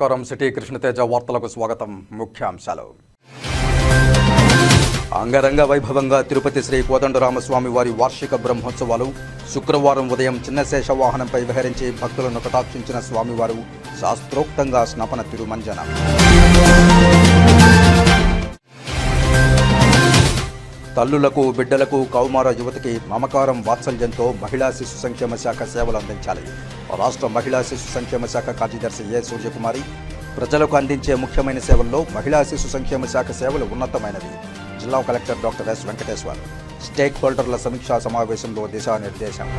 నమస్కారం. సిటీ కృష్ణతేజ వార్తలకు స్వాగతం. ముఖ్యాంశాలు. అంగరంగ వైభవంగా తిరుపతి శ్రీ కోదండరామస్వామి వారి వార్షిక బ్రహ్మోత్సవాలు. శుక్రవారం ఉదయం చిన్నశేష వాహనంపై విహరించి భక్తులను కటాక్షించిన స్వామివారు శాస్త్రోక్తంగా స్నపన తిరుమంజనం. తల్లులకు, బిడ్డలకు, కౌమార యువతికి మమకారం, వాత్సల్యంతో మహిళా శిశు సంక్షేమ శాఖ సేవలు అందించాలి. రాష్ట్ర మహిళా శిశు సంక్షేమ శాఖ కార్యదర్శి ఏ సూర్యకుమారి ప్రజలకు అందించే ముఖ్యమైన సేవల్లో మహిళా శిశు సంక్షేమ శాఖ సేవలు ఉన్నతమైనవి. జిల్లా collector doctor S Venkateshwar stake హోల్డర్ల సమీక్షా సమావేశంలో దిశానిర్దేశం.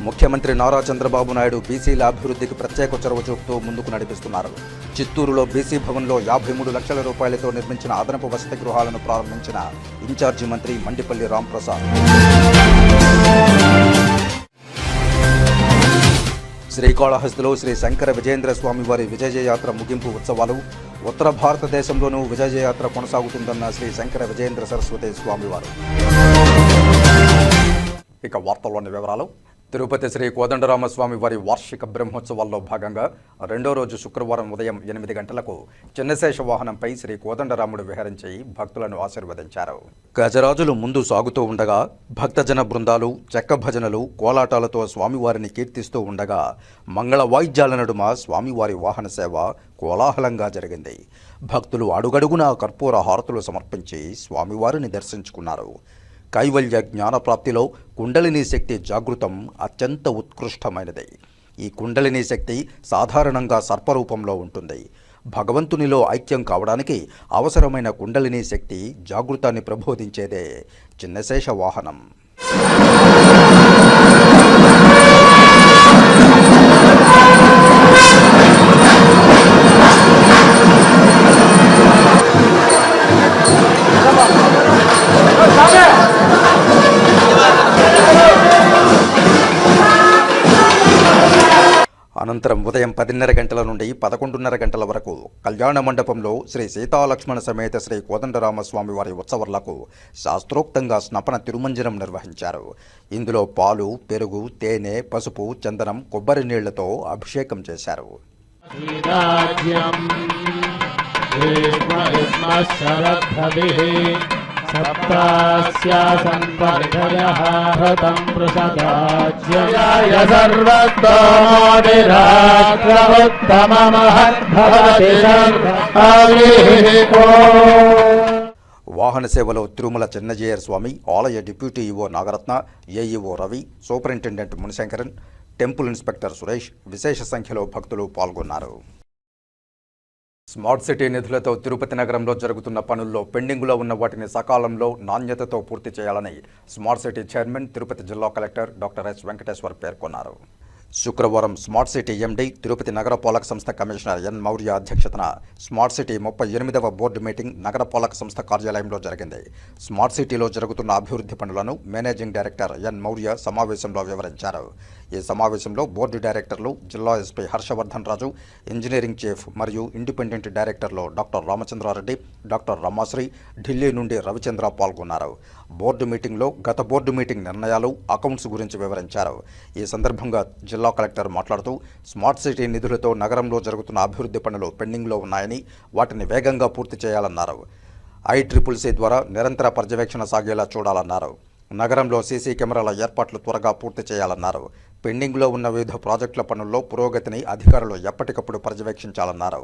ముఖ్యమంత్రి నారా చంద్రబాబు నాయుడు బీసీల అభివృద్ధికి ప్రత్యేక చొరవ చూపుతూ ముందుకు నడిపిస్తున్నారు. చిత్తూరులో బీసీ భవన్లో 53 లక్షల రూపాయలతో నిర్మించిన అదనపు వసతి గృహాలను ప్రారంభించిన ఇన్ఛార్జి మంత్రి మండిపల్లి రాంప్రసాద్. శ్రీకాళహస్తిలో శ్రీ శంకర విజయేంద్ర స్వామి వారి విజయయాత్ర ముగింపు ఉత్సవాలు. ఉత్తర భారతదేశంలోనూ విజయయాత్ర కొనసాగుతుందన్న శ్రీ శంకర విజయేంద్ర సరస్వతి స్వామివారు. ఇక వార్తల్లోని వివరాలు. తిరుపతి శ్రీ కోదండరామస్వామి వారి వార్షిక బ్రహ్మోత్సవాల్లో భాగంగా రెండో రోజు శుక్రవారం ఉదయం 8 గంటలకు చిన్నశేష వాహనంపై శ్రీ కోదండరాముడు విహరించి భక్తులను ఆశీర్వదించారు. గజరాజులు ముందు సాగుతూ ఉండగా భక్తజన బృందాలు చెక్క భజనలు, కోలాటాలతో స్వామివారిని కీర్తిస్తూ ఉండగా మంగళ వాయిద్యాల నడుమ స్వామివారి వాహన సేవ కోలాహలంగా జరిగింది. భక్తులు అడుగడుగునా కర్పూర హారతులు సమర్పించి స్వామివారిని దర్శించుకున్నారు. కైవల్య జ్ఞానప్రాప్తిలో కుండలిని శక్తి జాగృతం అత్యంత ఉత్కృష్టమైనది. ఈ కుండలిని శక్తి సాధారణంగా సర్పరూపంలో ఉంటుంది. భగవంతునిలో ఐక్యం కావడానికి అవసరమైన కుండలిని శక్తి జాగృతాన్ని ప్రబోధించేదే చిన్నశేష వాహనం. అనంతరం ఉదయం 10:30 గంటల నుండి 11:30 గంటల వరకు కళ్యాణ మండపంలో శ్రీ సీతాలక్ష్మణ సమేత శ్రీ కోదండరామస్వామి వారి ఉత్సవాలకు శాస్త్రోక్తంగా స్నపన తిరుమంజనం నిర్వహించారు. ఇందులో పాలు, పెరుగు, తేనె, పసుపు, చందనం, కొబ్బరి నీళ్లతో అభిషేకం చేశారు. వాహన సేవలో తిరుమల చిన్నజీయర్ స్వామి, ఆలయ deputy EO Nagaratna, AEO Ravi, superintendent Munishankaran, temple inspector Suresh విశేష సంఖ్యలో భక్తులు పాల్గొన్నారు. స్మార్ట్ సిటీ నిధులతో తిరుపతి నగరంలో జరుగుతున్న పనుల్లో పెండింగులో ఉన్న వాటిని సకాలంలో నాణ్యతతో పూర్తి చేయాలని స్మార్ట్ సిటీ చైర్మన్ తిరుపతి జిల్లా కలెక్టర్ డాక్టర్ ఎస్ వెంకటేశ్వర్ పేర్కొన్నారు. శుక్రవారం స్మార్ట్ సిటీ ఎండీ, తిరుపతి నగరపాలక సంస్థ కమిషనర్ ఎన్ మౌర్య అధ్యక్షతన స్మార్ట్ సిటీ 38వ బోర్డు మీటింగ్ నగరపాలక సంస్థ కార్యాలయంలో జరిగింది. స్మార్ట్ సిటీలో జరుగుతున్న అభివృద్ధి పనులను మేనేజింగ్ డైరెక్టర్ ఎన్ మౌర్య సమావేశంలో వివరించారు. ఈ సమావేశంలో బోర్డు డైరెక్టర్లు, జిల్లా ఎస్పీ హర్షవర్ధన్ రాజు, ఇంజనీరింగ్ చీఫ్ మరియు ఇండిపెండెంట్ డైరెక్టర్లు డాక్టర్ రామచంద్రారెడ్డి, డాక్టర్ రమాశ్రీ, ఢిల్లీ నుండి రవిచంద్ర పాల్గొన్నారు. బోర్డు మీటింగ్లో గత బోర్డు మీటింగ్ నిర్ణయాలు, అకౌంట్స్ గురించి వివరించారు. ఈ సందర్భంగా జిల్లా కలెక్టర్ మాట్లాడుతూ స్మార్ట్ సిటీ నిధులతో నగరంలో జరుగుతున్న అభివృద్ధి పనులు పెండింగ్లో ఉన్నాయని వాటిని వేగంగా పూర్తి చేయాలన్నారు. ICCC ద్వారా నిరంతర పర్యవేక్షణ సాగేలా చూడాలన్నారు. నగరంలో సీసీ కెమెరాల ఏర్పాట్లు త్వరగా పూర్తి చేయాలన్నారు. పెండింగ్లో ఉన్న వివిధ ప్రాజెక్టుల పనుల్లో పురోగతిని అధికారులు ఎప్పటికప్పుడు పర్యవేక్షించాలన్నారు.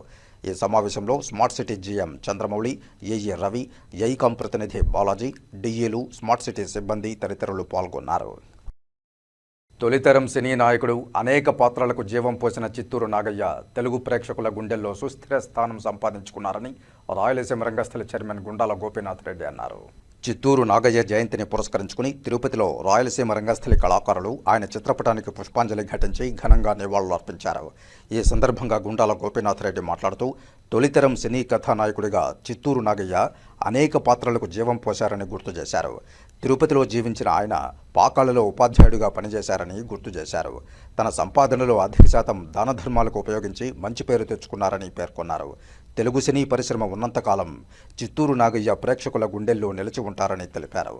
ఈ సమావేశంలో smart city GM Chandramouli, AE Ravi, ICOM ప్రతినిధి బాలాజీ, డిఈలు, స్మార్ట్ సిటీ సిబ్బంది తదితరులు పాల్గొన్నారు. తొలితరం సినీ నాయకుడు, అనేక పాత్రలకు జీవం పోసిన చిత్తూరు నాగయ్య తెలుగు ప్రేక్షకుల గుండెల్లో సుస్థిర స్థానం సంపాదించుకున్నారని రాయలసీమ రంగస్థలి చైర్మన్ గుండాల గోపీనాథ్ రెడ్డి అన్నారు. చిత్తూరు నాగయ్య జయంతిని పురస్కరించుకుని తిరుపతిలో రాయలసీమ రంగస్థలి కళాకారులు ఆయన చిత్రపటానికి పుష్పాంజలి ఘటించి ఘనంగా నివాళులు అర్పించారు. ఈ సందర్భంగా గుండాల గోపీనాథ్ రెడ్డి మాట్లాడుతూ తొలితరం సినీ కథానాయకుడిగా చిత్తూరు నాగయ్య అనేక పాత్రలకు జీవం పోశారని గుర్తు చేశారు. తిరుపతిలో జీవించిన ఆయన పాకాలలో ఉపాధ్యాయుడిగా పనిచేశారని గుర్తు చేశారు. తన సంపాదనలో అధిక శాతం దాన ధర్మాలకు ఉపయోగించి మంచి పేరు తెచ్చుకున్నారని పేర్కొన్నారు. తెలుగు సినీ పరిశ్రమ ఉన్నంతకాలం చిత్తూరు నాగయ్య ప్రేక్షకుల గుండెల్లో నిలిచి ఉంటారని తెలిపారు.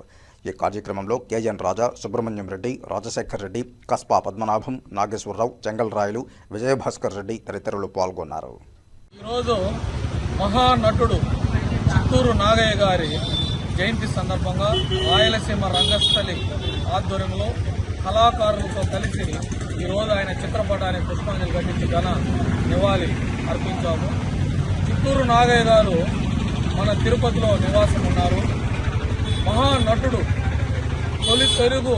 ఈ కార్యక్రమంలో కేఎన్ రాజా, సుబ్రహ్మణ్యం రెడ్డి, రాజశేఖర్ రెడ్డి, కస్పా పద్మనాభం, నాగేశ్వరరావు, చెంగల్రాయలు, విజయభాస్కర్ రెడ్డి తదితరులు పాల్గొన్నారు. ఈరోజు మహానటుడు చిత్తూరు నాగయ్య గారి జయంతి సందర్భంగా రాయలసీమ రంగస్థలి ఆధ్వర్యంలో కళాకారులతో కలిసి ఈరోజు ఆయన చిత్రపటానికి పుష్పాంజలి ఘటించి ఘన నివాళి అర్పించాము. చిత్తూరు నాగయ్య గారు మన తిరుపతిలో నివాసం ఉన్నారు. మహానటుడు, తొలి తెలుగు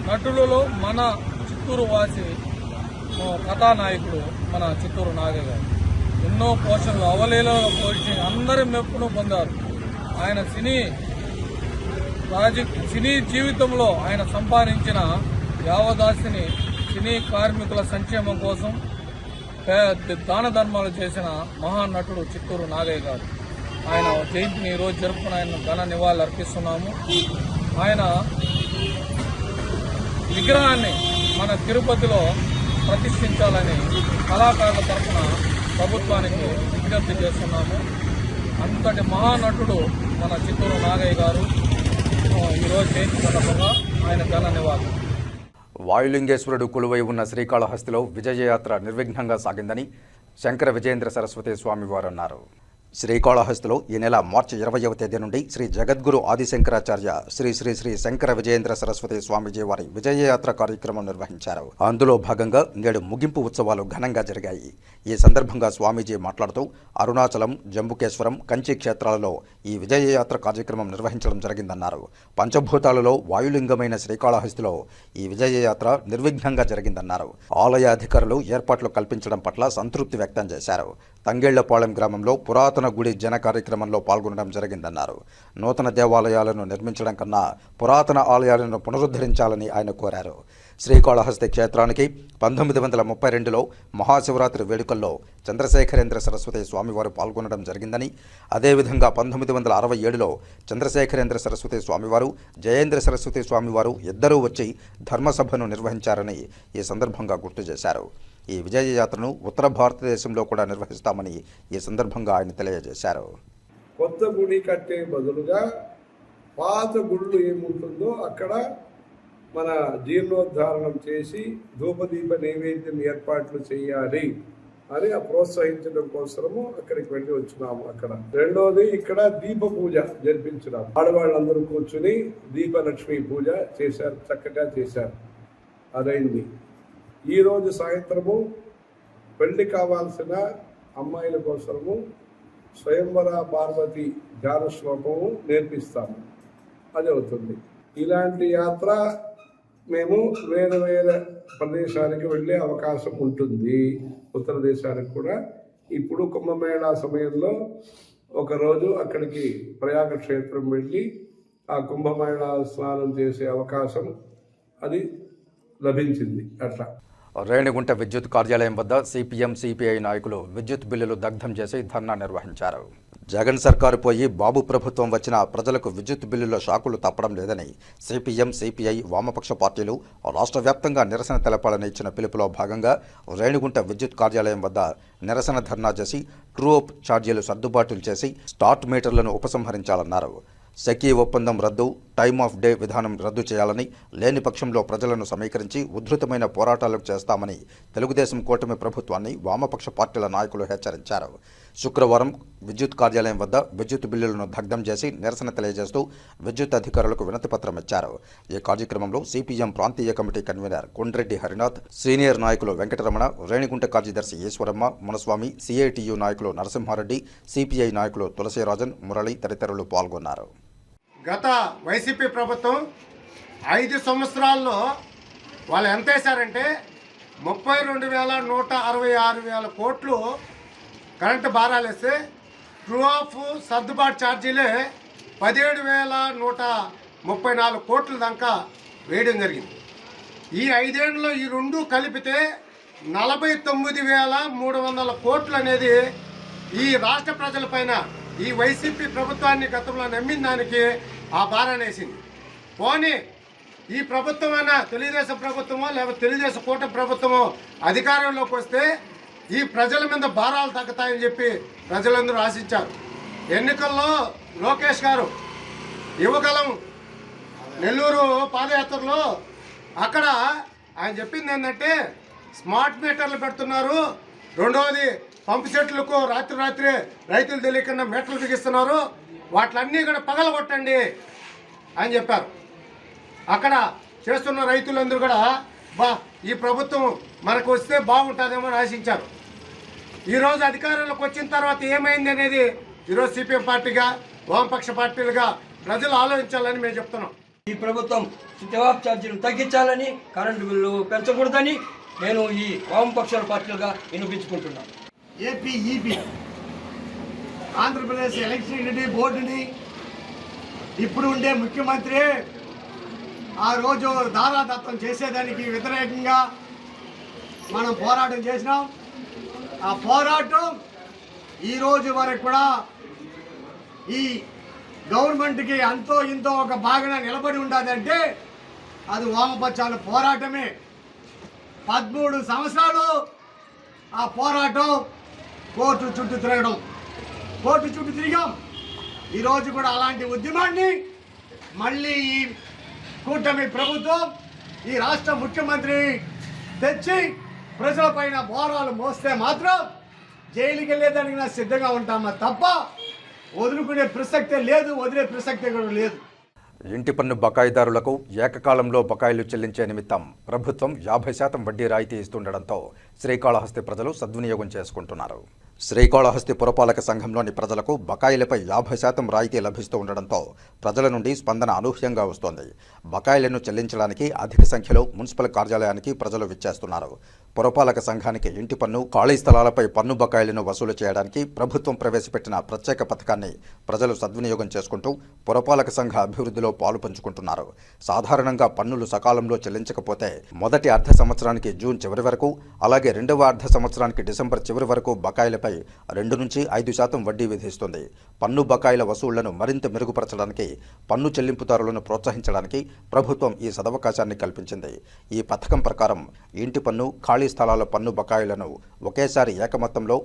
నటులలో మన చిత్తూరు వాసి కథానాయకుడు మన చిత్తూరు నాగయ్య గారు. ఎన్నో పోషణలు అవలీలలో పోషి అందరి మెప్పును పొందారు. ఆయన సినీ జీవితంలో ఆయన సంపాదించిన యావదాస్తిని సినీ కార్మికుల సంక్షేమం కోసం దాన ధర్మాలు చేసిన మహానటుడు చిత్తూరు నాగయ్య గారు. ఆయన జయంతిని ఈరోజు జరుపుకుని ఆయన ఘన నివాళులు అర్పిస్తున్నాము. ఆయన విగ్రహాన్ని మన తిరుపతిలో ప్రతిష్ఠించాలని కళాకారుల తరఫున ప్రభుత్వానికి విజ్ఞప్తి చేస్తున్నాము. అంతటి మహానటుడు మన చిత్తూరు నాగయ్య గారు. ఈరోజు జయంతి సందర్భంగా ఆయన ఘన నివాళులు. వాయులింగేశ్వరుడు కొలువై ఉన్న శ్రీకాళహస్తిలో విజయయాత్ర నిర్విఘ్నంగా సాగిందని శంకర విజయేంద్ర సరస్వతి స్వామివారు అన్నారు. శ్రీకాళహస్తిలో ఈ నెల మార్చి 20వ తేదీ నుండి శ్రీ జగద్గురు ఆదిశంకరాచార్య శ్రీ శ్రీ శ్రీ శంకర విజయేంద్ర సరస్వతి స్వామిజీ వారి విజయయాత్ర కార్యక్రమం నిర్వహించారు. అందులో భాగంగా నేడు ముగింపు ఉత్సవాలు ఘనంగా జరిగాయి. ఈ సందర్భంగా స్వామీజీ మాట్లాడుతూ అరుణాచలం, జంబుకేశ్వరం, కంచి క్షేత్రాలలో ఈ విజయయాత్ర కార్యక్రమం నిర్వహించడం జరిగిందన్నారు. పంచభూతాలలో వాయులింగమైన శ్రీకాళహస్తిలో ఈ విజయయాత్ర నిర్విఘ్నంగా జరిగిందన్నారు. ఆలయ అధికారులు ఏర్పాట్లు కల్పించడం పట్ల సంతృప్తి వ్యక్తం చేశారు. తంగేళ్లపాళెం గ్రామంలో పురాతన గుడి జన కార్యక్రమంలో పాల్గొనడం జరిగిందన్నారు. నూతన దేవాలయాలను నిర్మించడం కన్నా పురాతన ఆలయాలను పునరుద్ధరించాలని ఆయన కోరారు. శ్రీకాళహస్తి క్షేత్రానికి 1932లో మహాశివరాత్రి వేడుకల్లో చంద్రశేఖరేంద్ర సరస్వతి స్వామివారు పాల్గొనడం జరిగిందని, అదేవిధంగా 1967లో చంద్రశేఖరేంద్ర సరస్వతి స్వామివారు, జయేంద్ర సరస్వతి స్వామివారు ఇద్దరూ వచ్చి ధర్మసభను నిర్వహించారని ఈ సందర్భంగా గుర్తు చేశారు. ఈ విజయయాత్రను ఉత్తర భారతదేశంలో కూడా నిర్వహిస్తామని ఈ సందర్భంగా ఆయన తెలియజేశారు. కొత్త గుడి కట్టే బదులుగా పాత గుళ్ళు ఏముంటుందో అక్కడ మన జీర్ణోద్ధారణం చేసి ధూపదీప నైవేద్యం ఏర్పాట్లు చేయాలి అని ప్రోత్సహించడం కోసము అక్కడికి వెళ్ళి వచ్చినాము. అక్కడ రెండోది ఇక్కడ దీప పూజ జరిపించినాము. ఆడవాళ్ళందరూ కూర్చుని దీపలక్ష్మి పూజ చేశారు, చక్కగా చేశారు. అదైంది. ఈరోజు సాయంత్రము పెళ్లి కావాల్సిన అమ్మాయిల కోసము స్వయంవర పార్వతి ధ్యాన శ్లోకము నేర్పిస్తాము. అది అవుతుంది. ఇలాంటి యాత్ర మేము వేరే వేరే ప్రదేశానికి వెళ్ళే అవకాశం ఉంటుంది. ఉత్తర దేశానికి కూడా ఇప్పుడు కుంభమేళా సమయంలో ఒకరోజు అక్కడికి ప్రయాగ క్షేత్రం వెళ్ళి ఆ కుంభమేళా స్నానం చేసే అవకాశం అది లభించింది. అట్లా రేణిగుంట విద్యుత్ కార్యాలయం వద్ద సిపిఎం, సిపిఐ నాయకులు విద్యుత్ బిల్లులు దగ్ధం చేసి ధర్నా నిర్వహించారు. జగన్ సర్కారు పోయి బాబు ప్రభుత్వం వచ్చిన ప్రజలకు విద్యుత్ బిల్లుల షాకులు తప్పడం లేదని సిపిఎం, సిపిఐ, వామపక్ష పార్టీలు రాష్ట్ర వ్యాప్తంగా నిరసన తెలపాలని ఇచ్చిన పిలుపులో భాగంగా రేణిగుంట విద్యుత్ కార్యాలయం వద్ద నిరసన ధర్నా చేసి ట్రూ-అప్ ఛార్జీలు సర్దుబాట్లు చేసి స్టార్ట్ మీటర్లను ఉపసంహరించాలన్నారు. సెకీ ఒప్పందం రద్దు, టైమ్ ఆఫ్ డే విధానం రద్దు చేయాలని, లేని పక్షంలో ప్రజలను సమీకరించి ఉధృతమైన పోరాటాలకు చేస్తామని తెలుగుదేశం కూటమి ప్రభుత్వాన్ని వామపక్ష పార్టీల నాయకులు హెచ్చరించారు. శుక్రవారం విద్యుత్ కార్యాలయం వద్ద విద్యుత్ బిల్లులను దగ్ధం చేసి నిరసన తెలియజేస్తూ విద్యుత్ అధికారులకు వినతిపత్రం ఇచ్చారు. ఈ కార్యక్రమంలో సిపిఎం ప్రాంతీయ committee convener Kondreddy Harinath, senior నాయకులు వెంకటరమణ, రేణిగుంట కార్యదర్శి ఈశ్వరమ్మ, మునస్వామి, సిఐటియు నాయకులు నరసింహారెడ్డి, సిపిఐ నాయకులు తులసీరాజన్, మురళి తదితరులు పాల్గొన్నారు. గత వైసీపీ ప్రభుత్వం 5 సంవత్సరాల్లో వాళ్ళు ఎంత వేశారంటే 32,166 కోట్లు కరెంటు భారాలు వేస్తే ట్రూ-అప్ సర్దుబాటు ఛార్జీలే 17,134 కోట్ల దాకా వేయడం జరిగింది. ఈ 5 ఏళ్లలో ఈ రెండు కలిపితే 49,300 కోట్లు అనేది ఈ రాష్ట్ర ప్రజలపైన ఈ వైసీపీ ప్రభుత్వాన్ని గతంలో నమ్మిన దానికి ఆ భారాన్ని వేసింది. పోనీ ఈ ప్రభుత్వమైనా తెలుగుదేశం ప్రభుత్వమో లేకపోతే తెలుగుదేశం కూటమి ప్రభుత్వమో అధికారంలోకి వస్తే ఈ ప్రజల మీద భారాలు తగ్గుతాయని చెప్పి ప్రజలందరూ ఆశించారు. ఎన్నికల్లో లోకేష్ గారు ఇవ్వగలం నెల్లూరు పాదయాత్రలో అక్కడ ఆయన చెప్పింది ఏంటంటే స్మార్ట్ మీటర్లు పెడుతున్నారు, రెండవది పంపు సెట్లకు రాత్రి రైతులు తెలియకుండా మీటర్లు బిగిస్తున్నారు, వాటిలన్నీ కూడా పగలగొట్టండి అని చెప్పారు. అక్కడ చేస్తున్న రైతులందరూ కూడా ఈ ప్రభుత్వం మనకు వస్తే బాగుంటుందేమో అని ఆశించారు. ఈరోజు అధికారంలోకి వచ్చిన తర్వాత ఏమైంది అనేది ఈరోజు సిపిఎం పార్టీగా వామపక్ష పార్టీలుగా ప్రజలు ఆలోచించాలని మేము చెప్తున్నాం. ఈ ప్రభుత్వం జవాబు ఛార్జీలు తగ్గించాలని, కరెంటు బిల్లు పెంచకూడదని నేను ఈ వామపక్షాల పార్టీలుగా వినిపించుకుంటున్నాను. ఏపీఈబీ ఆంధ్రప్రదేశ్ ఎలక్ట్రిసిటీ బోర్డుని ఇప్పుడు ఉండే ముఖ్యమంత్రి ఆ రోజు దారాదత్తం చేసేదానికి వ్యతిరేకంగా మనం పోరాటం చేసినాం. ఆ పోరాటం ఈరోజు వరకు కూడా ఈ గవర్నమెంట్కి అంతో ఇంతో ఒక భాగన నిలబడి ఉండదంటే అది వామపక్షాల పోరాటమే. 13 సంవత్సరాలు ఆ పోరాటం కోర్టు చుట్టూ తిరిగాం. ఈరోజు కూడా అలాంటి ఉద్యమాన్ని మళ్ళీ ఈ కూటమి ప్రభుత్వం ఈ రాష్ట్ర ముఖ్యమంత్రి తెచ్చి ప్రజలపైన భారాలు మోస్తే మాత్రం జైలుకి వెళ్ళేదానికి సిద్ధంగా ఉంటామా తప్ప వదులుకునే ప్రసక్తే లేదు, వదిలే ప్రసక్తే కూడా లేదు. ఇంటి పన్ను బకాయిదారులకు ఏకకాలంలో బకాయిలు చెల్లించే నిమిత్తం ప్రభుత్వం 50% వడ్డీ రాయితీ ఇస్తుండటంతో శ్రీకాళహస్తి ప్రజలు సద్వినియోగం చేసుకుంటున్నారు. శ్రీకాళహస్తి పురపాలక సంఘంలోని ప్రజలకు బకాయిలపై 50% రాయితీ లభిస్తూ ఉండడంతో ప్రజల నుండి స్పందన అనూహ్యంగా వస్తోంది. బకాయిలను చెల్లించడానికి అధిక సంఖ్యలో మున్సిపల్ కార్యాలయానికి ప్రజలు విచ్చేస్తున్నారు. పురపాలక సంఘానికి ఇంటి పన్ను, ఖాళీ స్థలాలపై పన్ను బకాయిలను వసూలు చేయడానికి ప్రభుత్వం ప్రవేశపెట్టిన ప్రత్యేక పథకాన్ని ప్రజలు సద్వినియోగం చేసుకుంటూ పురపాలక సంఘ అభివృద్ధిలో పాలు పంచుకుంటున్నారు. సాధారణంగా పన్నులు సకాలంలో చెల్లించకపోతే మొదటి అర్ధ సంవత్సరానికి జూన్ చివరి వరకు, అలాగే రెండవ అర్ధ సంవత్సరానికి డిసెంబర్ చివరి వరకు బకాయిలపై 2 నుంచి 5% వడ్డీ విధిస్తుంది. పన్ను బకాయిల వసూళ్లను మరింత మెరుగుపరచడానికి, పన్ను చెల్లింపుదారులను ప్రోత్సహించడానికి ప్రభుత్వం ఈ సదవకాశాన్ని కల్పించింది. ఈ పథకం ప్రకారం ఇంటి పన్ను, ఖాళీ స్థలాల పన్ను బకాయిలను ఒకేసారి ఏకమొత్తంలో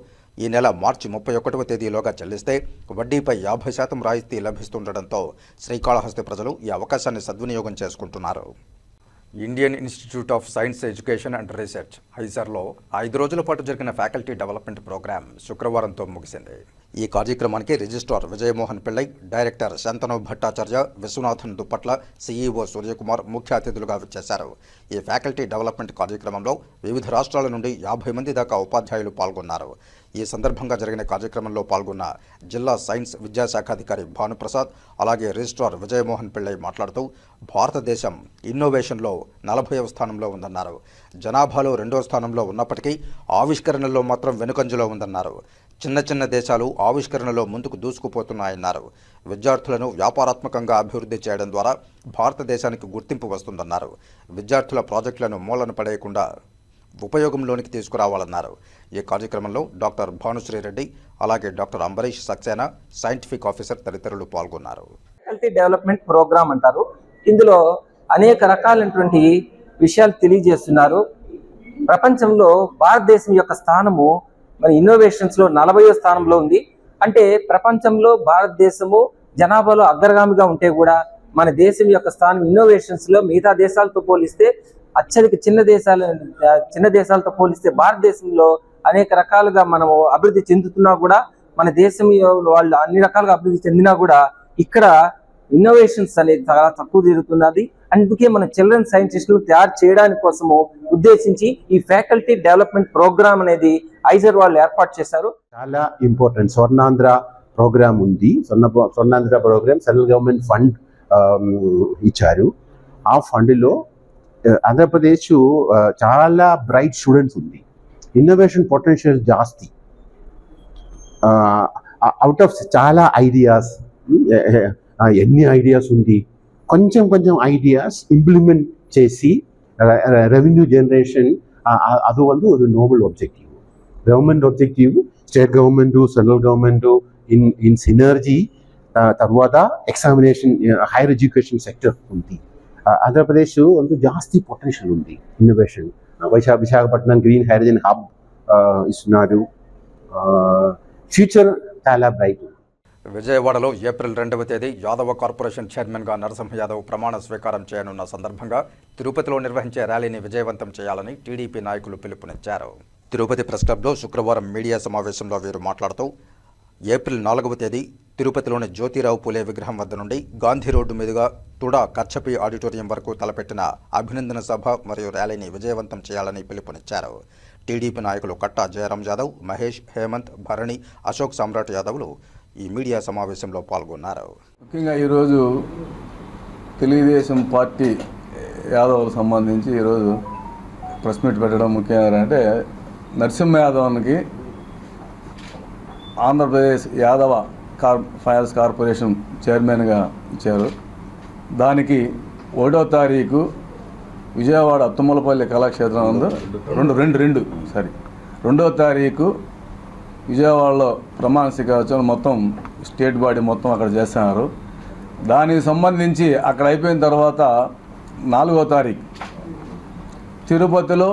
ఈ నెల మార్చి 31వ తేదీలోగా చెల్లిస్తే వడ్డీపై 50% రాయితీ లభిస్తుండటంతో శ్రీకాళహస్తి ప్రజలు ఈ అవకాశాన్ని సద్వినియోగం చేసుకుంటున్నారు. Indian Institute of Science Education and Research ఐసర్లో 5 రోజుల పాటు జరిగిన ఫ్యాకల్టీ డెవలప్మెంట్ ప్రోగ్రాం శుక్రవారంతో ముగిసింది. ఈ కార్యక్రమానికి registrar Vijayamohan Pillai, director Shantanu Bhattacharya, Viswanathan Duppatla, CEO Suryakumar ముఖ్య అతిథులుగా వచ్చేశారు. ఈ ఫ్యాకల్టీ డెవలప్మెంట్ కార్యక్రమంలో వివిధ రాష్ట్రాల నుండి 50 మంది దాకా ఉపాధ్యాయులు పాల్గొన్నారు. ఈ సందర్భంగా జరిగిన కార్యక్రమంలో పాల్గొన్న జిల్లా సైన్స్ విద్యాశాఖాధికారి భానుప్రసాద్, అలాగే రిజిస్ట్రార్ విజయమోహన్ పిళ్ళై మాట్లాడుతూ భారతదేశం ఇన్నోవేషన్లో 40వ స్థానంలో ఉందన్నారు. జనాభాలో 2వ స్థానంలో ఉన్నప్పటికీ ఆవిష్కరణలో మాత్రం వెనుకంజలో ఉందన్నారు. చిన్న దేశాలు ఆవిష్కరణలో ముందుకు దూసుకుపోతున్నాయన్నారు. విద్యార్థులను వ్యాపారాత్మకంగా అభివృద్ధి చేయడం ద్వారా భారతదేశానికి గుర్తింపు వస్తుందన్నారు. విద్యార్థుల ప్రాజెక్టులను మూలన పడేయకుండా ఉపయోగంలోనికి తీసుకురావాలన్నారు. ఈ కార్యక్రమంలో డాక్టర్ భానుశ్రీరెడ్డి, అలాగే doctor Ambarish Saxena, scientific officer తదితరులు పాల్గొన్నారు. ఫ్యాకల్టీ డెవలప్మెంట్ ప్రోగ్రామ్ అంటారు. ఇందులో అనేక రకాలైనటువంటి విషయాలు తెలియజేస్తున్నారు. ప్రపంచంలో భారతదేశం యొక్క స్థానము మరి ఇన్నోవేషన్స్ లో 40వ స్థానంలో ఉంది. అంటే ప్రపంచంలో భారతదేశము జనాభాలో అగ్రగామిగా ఉంటే కూడా మన దేశం యొక్క స్థానం ఇన్నోవేషన్స్ లో మిగతా దేశాలతో పోలిస్తే అత్యధిక చిన్న దేశాలతో పోలిస్తే భారతదేశంలో అనేక రకాలుగా మనము అభివృద్ధి చెందుతున్నా కూడా, మన దేశం వాళ్ళు అన్ని రకాలుగా అభివృద్ధి చెందినా కూడా ఇక్కడ ఇన్నోవేషన్స్ అనేది చాలా తక్కువ జరుగుతున్నది. అందుకే మన చిల్డ్రన్ సైంటిస్టులు తయారు చేయడానికి కోసము ఉద్దేశించి ఈ ఫ్యాకల్టీ డెవలప్మెంట్ ప్రోగ్రామ్ అనేది ఐజర్ వాళ్ళు ఏర్పాటు చేశారు. చాలా ఇంపార్టెంట్ స్వర్ణాంధ్ర ప్రోగ్రామ్ ఉంది. Swarnandhra program central government fund ఇచ్చారు. ఆ ఫండ్లో ఆంధ్రప్రదేశ్ చాలా బ్రైట్ స్టూడెంట్స్ ఉంది. ఇన్నోవేషన్ పొటెన్షియల్ జాస్తి. అవుట్ ఆఫ్ చాలా ఐడియాస్, ఎన్ని ఐడియాస్ ఉంది, కొంచెం ఐడియాస్ ఇంప్లిమెంట్ చేసి రెవెన్యూ జనరేషన్, అది ಒಂದು noble objective. Government objective, state government, central government in synergy. తర్వాత ఎగ్జామినేషన్, హైయర్ ఎడ్యుకేషన్ సెక్టర్ ఉంది. ఆంధ్రప్రదేశ్ ಒಂದು ಜಾಸ್ತಿ పొటెన్షియల్ ఉంది innovation. Visakhapatnam green hydrogen hub ఇస్తున్నారు. ఫ్యూచర్ చాలా బ్రైట్. విజయవాడలో ఏప్రిల్ 2వ తేదీ యాదవ కార్పొరేషన్ చైర్మన్గా నరసింహ యాదవ్ ప్రమాణ స్వీకారం చేయనున్న సందర్భంగా తిరుపతిలో నిర్వహించే ర్యాలీని విజయవంతం చేయాలని టీడీపీ నాయకులు పిలుపునిచ్చారు. తిరుపతి ప్రెస్ క్లబ్లో శుక్రవారం మీడియా సమావేశంలో వీరు మాట్లాడుతూ ఏప్రిల్ 4వ తేదీ తిరుపతిలోని జ్యోతిరావు పూలే విగ్రహం వద్ద నుండి గాంధీ రోడ్డు మీదుగా తుడా కచ్చపి ఆడిటోరియం వరకు తలపెట్టిన అభినందన సభ మరియు ర్యాలీని విజయవంతం చేయాలని పిలుపునిచ్చారు. టీడీపీ నాయకులు కట్టా జయరాం యాదవ్, మహేష్, హేమంత్, భరణి, అశోక్ సామ్రాట్ యాదవ్లు ఈ మీడియా సమావేశంలో పాల్గొన్నారు. ముఖ్యంగా ఈరోజు తెలుగుదేశం పార్టీ యాదవ్లకు సంబంధించి ఈరోజు ప్రెస్ మీట్ పెట్టడం ముఖ్యంగా అంటే నరసింహ యాదవ్కి ఆంధ్రప్రదేశ్ యాదవ ఫైనాన్స్ కార్పొరేషన్ చైర్మన్గా ఇచ్చారు. దానికి 1వ తారీఖు విజయవాడ తుమ్మలపల్లి కళాక్షేత్రం నందు 2వ తారీఖు విజయవాడలో ప్రమాణ స్వీకారం మొత్తం స్టేట్ బాడీ మొత్తం అక్కడ చేస్తున్నారు. దానికి సంబంధించి అక్కడ అయిపోయిన తర్వాత 4వ తారీఖు తిరుపతిలో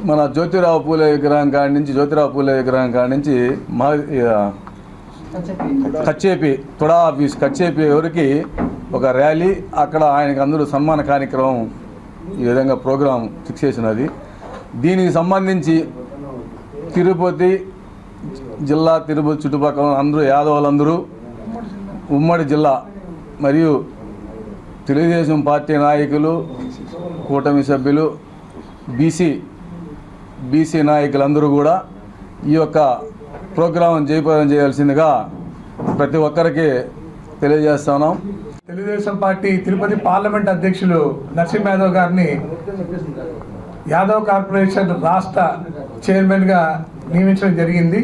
మన జ్యోతిరావు పూలే విగ్రహం కాడి నుంచి కచ్చేపి తుడా ఆఫీస్ కచ్చేపి ఎవరికి ఒక ర్యాలీ, అక్కడ ఆయనకు అందరూ సన్మాన కార్యక్రమం ఈ విధంగా ప్రోగ్రాం ఫిక్స్ చేసినది. దీనికి సంబంధించి తిరుపతి జిల్లా, తిరుపతి చుట్టుపక్కల అందరూ యాదవులందరూ, ఉమ్మడి జిల్లా మరియు తెలుగుదేశం పార్టీ నాయకులు, కూటమి సభ్యులు, బీసీ నాయకులందరూ కూడా ఈ యొక్క ప్రోగ్రాం జయప్రదం చేయాల్సిందిగా ప్రతి ఒక్కరికి తెలియజేస్తున్నాం. తెలుగుదేశం పార్టీ తిరుపతి పార్లమెంట్ అధ్యక్షులు నరసింహ యాదవ్ గారిని యాదవ్ కార్పొరేషన్ రాష్ట్ర చైర్మన్గా నియమించడం జరిగింది.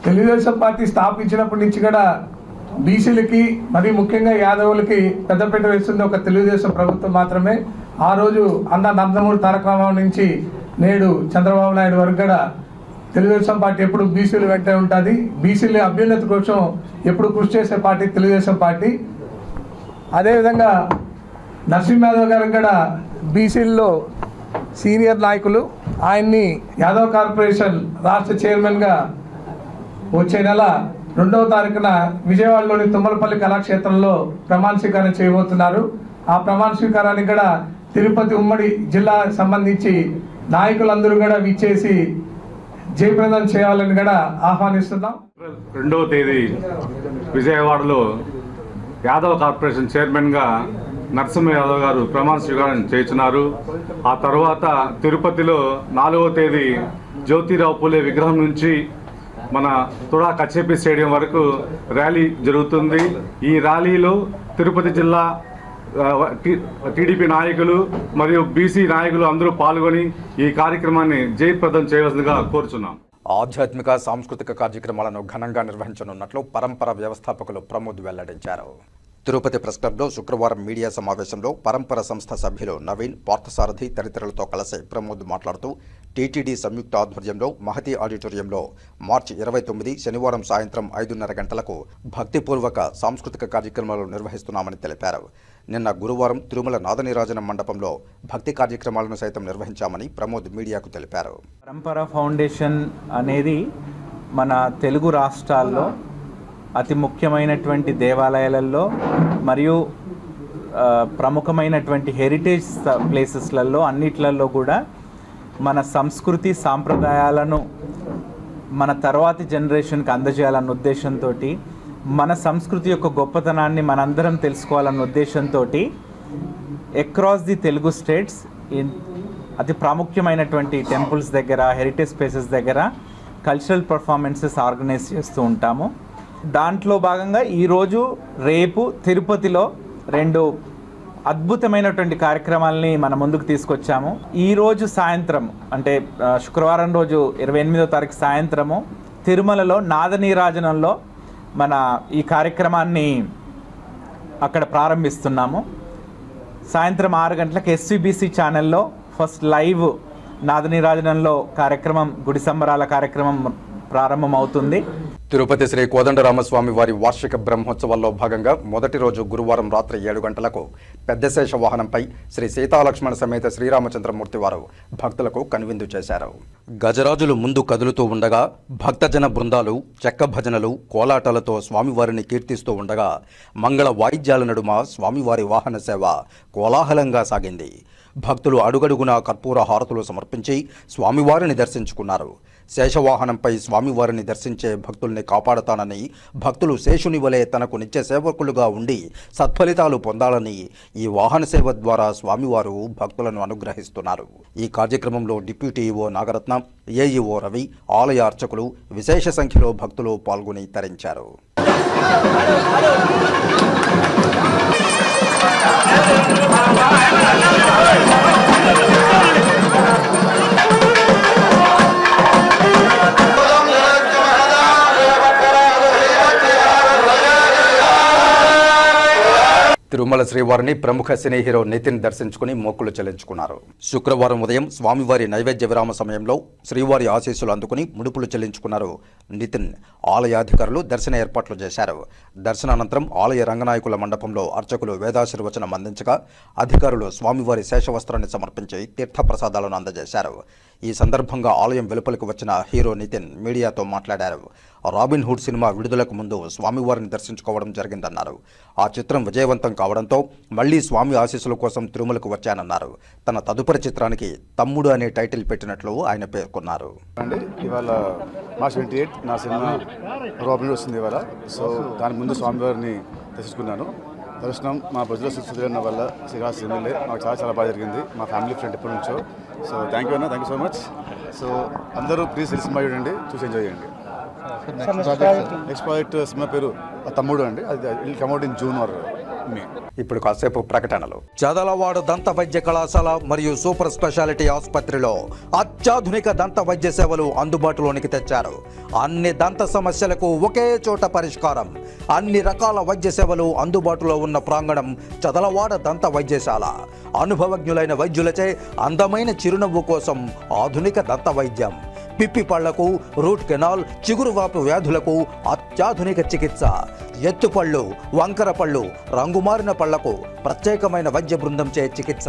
తెలుగుదేశం పార్టీ స్థాపించినప్పటి నుంచి కూడా బీసీలకి మరి ముఖ్యంగా యాదవులకి పెద్దపీట వేస్తుంది ఒక తెలుగుదేశం ప్రభుత్వం మాత్రమే. ఆ రోజు అన్న నందమూరి తారక రామారావు నుంచి నేడు చంద్రబాబు నాయుడు వరకు కూడా తెలుగుదేశం పార్టీ ఎప్పుడు బీసీలు వెంటే ఉంటుంది. బీసీల అభ్యున్నతి కోసం ఎప్పుడు కృషి చేసే పార్టీ తెలుగుదేశం పార్టీ. అదేవిధంగా నరసింహ యాదవ్ గారు కూడా బీసీల్లో సీనియర్ నాయకులు. ఆయన్ని యాదవ్ కార్పొరేషన్ రాష్ట్ర చైర్మన్గా వచ్చే నెల 2వ తారీఖున విజయవాడలోని తుమ్మలపల్లి కళాక్షేత్రంలో ప్రమాణ స్వీకారం చేయబోతున్నారు. ఆ ప్రమాణ స్వీకారానికి కూడా తిరుపతి ఉమ్మడి జిల్లా సంబంధించి నాయకులందరూ కూడా విచ్చేసి జయప్రదం చేయాలని కూడా ఆహ్వానిస్తున్నాం. 2వ తేదీ విజయవాడలో యాదవ్ కార్పొరేషన్ చైర్మన్గా నరసింహ యాదవ్ గారు ప్రమాణ స్వీకారం చేస్తున్నారు. ఆ తర్వాత తిరుపతిలో 4వ తేదీ జ్యోతిరావు పూలే విగ్రహం నుంచి మన తుడా కచ్చేపి స్టేడియం వరకు ర్యాలీ జరుగుతుంది. ఈ ర్యాలీలో తిరుపతి జిల్లా టీడీపీ నాయకులు మరియు బీసీ నాయకులు అందరూ పాల్గొని ఈ కార్యక్రమాన్ని జయప్రదం చేయవలసిందిగా కోరుచున్నాం. ఆధ్యాత్మిక సాంస్కృతిక కార్యక్రమాలను ఘనంగా నిర్వహించనున్నట్లు పరంపర వ్యవస్థాపకులు ప్రమోద్ వెల్లడించారు. తిరుపతి ప్రెస్ క్లబ్లో శుక్రవారం మీడియా సమావేశంలో పరంపర సంస్థ సభ్యులు నవీన్, పార్థసారథి తదితరులతో కలిసి ప్రమోద్ మాట్లాడుతూ టీటీడీ సంయుక్త ఆధ్వర్యంలో మహతి ఆడిటోరియంలో మార్చి 29 శనివారం సాయంత్రం 5:30 గంటలకు భక్తిపూర్వక సాంస్కృతిక కార్యక్రమాలు నిర్వహిస్తున్నామని తెలిపారు. నిన్న గురువారం తిరుమల నాదనీరాజనం మండపంలో భక్తి కార్యక్రమాలను సైతం నిర్వహించామని ప్రమోద్ మీడియాకు తెలిపారు. పరంపర ఫౌండేషన్ అనేది మన తెలుగు రాష్ట్రాల్లో అతి ముఖ్యమైనటువంటి దేవాలయాలలో మరియు ప్రముఖమైనటువంటి హెరిటేజ్ ప్లేసెస్లలో అన్నిట్లలో కూడా మన సంస్కృతి సాంప్రదాయాలను మన తర్వాతి జనరేషన్కి అందజేయాలన్న ఉద్దేశంతో, మన సంస్కృతి యొక్క గొప్పతనాన్ని మనందరం తెలుసుకోవాలన్న ఉద్దేశంతో అక్రాస్ ది తెలుగు స్టేట్స్ అతి ప్రాముఖ్యమైనటువంటి టెంపుల్స్ దగ్గర, హెరిటేజ్ ప్లేసెస్ దగ్గర కల్చరల్ పర్ఫార్మెన్సెస్ ఆర్గనైజ్ చేస్తూ ఉంటాము. దాంట్లో భాగంగా ఈరోజు రేపు తిరుపతిలో 2 అద్భుతమైనటువంటి కార్యక్రమాలని మన ముందుకు తీసుకొచ్చాము. ఈరోజు సాయంత్రం అంటే శుక్రవారం రోజు 28వ తారీఖు సాయంత్రము తిరుమలలో నాదనీరాజనంలో మన ఈ కార్యక్రమాన్ని అక్కడ ప్రారంభిస్తున్నాము. సాయంత్రం 6 గంటలకు ఎస్వీబీసీ ఛానల్లో ఫస్ట్ లైవ్ నాదనీరాజనంలో కార్యక్రమం, గుడి సంబరాల కార్యక్రమం ప్రారంభమవుతుంది. తిరుపతి శ్రీ కోదండరామస్వామి వారి వార్షిక బ్రహ్మోత్సవాల్లో భాగంగా మొదటి రోజు గురువారం రాత్రి 7 గంటలకు పెద్ద శేష వాహనంపై శ్రీ సీతాలక్ష్మణ సమేత శ్రీరామచంద్రమూర్తి వారు భక్తులకు కనువిందు చేశారు. గజరాజులు ముందు కదులుతూ ఉండగా భక్తజన బృందాలు చెక్క భజనలు కోలాటాలతో స్వామివారిని కీర్తిస్తూ ఉండగా మంగళ వాయిద్యాల నడుమ స్వామివారి వాహన సేవ కోలాహలంగా సాగింది. భక్తులు అడుగడుగునా కర్పూర హారతులు సమర్పించి స్వామివారిని దర్శించుకున్నారు. శేషవాహనంపై స్వామివారిని దర్శించే భక్తుల్ని కాపాడతానని, భక్తులు శేషుని వలె తనకు నిత్య సేవకులుగా ఉండి సత్ఫలితాలు పొందాలని ఈ వాహన సేవ ద్వారా స్వామివారు భక్తులను అనుగ్రహిస్తున్నారు. ఈ కార్యక్రమంలో deputy EO Nagaratnam, AEO Ravi, ఆలయ అర్చకులు విశేష సంఖ్యలో భక్తులు పాల్గొని తరించారు. తిరుమల శ్రీవారిని ప్రముఖ సినీ హీరో నితిన్ దర్శించుకుని మొక్కులు చెల్లించుకున్నారు. శుక్రవారం ఉదయం స్వామివారి నైవేద్య విరామ సమయంలో శ్రీవారి ఆశీస్సులు అందుకుని ముడుపులు చెల్లించుకున్నారు నితిన్. ఆలయాధికారులు దర్శన ఏర్పాట్లు చేశారు. దర్శనానంతరం ఆలయ రంగనాయకుల మండపంలో అర్చకులు వేదాశీర్వచనం అందించగా అధికారులు స్వామివారి శేషవస్త్రాన్ని సమర్పించి తీర్థప్రసాదాలను అందజేశారు. ఈ సందర్భంగా ఆలయం వెలుపలకు వచ్చిన హీరో నితిన్ మీడియాతో మాట్లాడారు. రాబిన్ హుడ్ సినిమా విడుదలకు ముందు స్వామివారిని దర్శించుకోవడం జరిగిందన్నారు. ఆ చిత్రం విజయవంతం కావడంతో మళ్లీ స్వామి ఆశీస్సుల కోసం తిరుమలకు వచ్చానన్నారు. తన తదుపరి చిత్రానికి తమ్ముడు అనే టైటిల్ పెట్టినట్లు ఆయన పేర్కొన్నారు. ఇవాళ మార్చ్ 28 నా సినిమా రాబిన్ హుడ్ వస్తుంది ఇవాళ. సో దాని ముందు స్వామివారిని దర్శించుకున్నాను. దర్శనం మా బుజ్జల సుధీరన్న వల్ల శ్రీనివాస్ ఎమ్మెల్యే నాకు చాలా బాగా జరిగింది. మా ఫ్యామిలీ ఫ్రెండ్ ఎప్పటి నుంచో. సో థ్యాంక్ యూ అన్న, thank you so much. So అందరూ ప్లీజ్ సినిమా చూడండి, చూసి ఎంజాయ్ చేయండి. నెక్స్ట్ ప్రాజెక్ట్ సినిమా పేరు తమ్ముడు అండి. అది will come out in June or May. ఇప్పుడు కాసేపు ప్రకటనలు. చదలవాడ దంత వైద్య కళాశాల మరియు సూపర్ స్పెషాలిటీ ఆసుపత్రిలో అత్యాధునిక దంత వైద్య సేవలు అందుబాటులోనికి తెచ్చారు. అన్ని దంత సమస్యలకు ఒకే చోట పరిష్కారం. అన్ని రకాల వైద్య సేవలు అందుబాటులో ఉన్న ప్రాంగణం చదలవాడ దంత వైద్యశాల. అనుభవజ్ఞులైన వైద్యులచే అందమైన చిరునవ్వు కోసం ఆధునిక దంత వైద్యం. పిప్పి పళ్లకు, రూట్ కెనాల్, చిగురువాపు వ్యాధులకు అత్యాధునిక చికిత్స. ఎత్తుపళ్ళు, వంకర పళ్ళు, రంగుమారిన పళ్లకు ప్రత్యేకమైన వైద్య బృందంచే చికిత్స.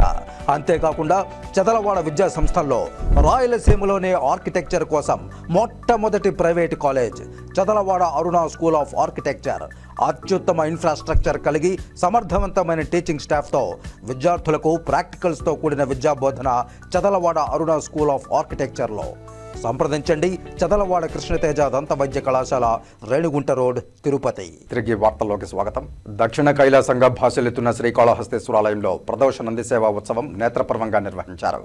అంతేకాకుండా చదలవాడ విద్యా సంస్థల్లో రాయలసీమలోనే ఆర్కిటెక్చర్ కోసం మొట్టమొదటి private college Chadalavada Aruna school of architecture. అత్యుత్తమ ఇన్ఫ్రాస్ట్రక్చర్ కలిగి సమర్థవంతమైన టీచింగ్ స్టాఫ్తో విద్యార్థులకు ప్రాక్టికల్స్తో కూడిన విద్యాబోధన చదలవాడ అరుణ స్కూల్ ఆఫ్ ఆర్కిటెక్చర్లో. సంప్రదించండి. చదలవాడ కృష్ణతేజ దంత వైద్య కళాశాల, రేణిగుంట రోడ్, తిరుపతి. తిరిగి వార్తల్లోకి స్వాగతం. దక్షిణ కైలాసంగా భాషలెత్తున్న శ్రీకాళహస్తీశ్వరాలయంలో ప్రదోష నంది సేవా ఉత్సవం నేత్రపర్వంగా నిర్వహించారు.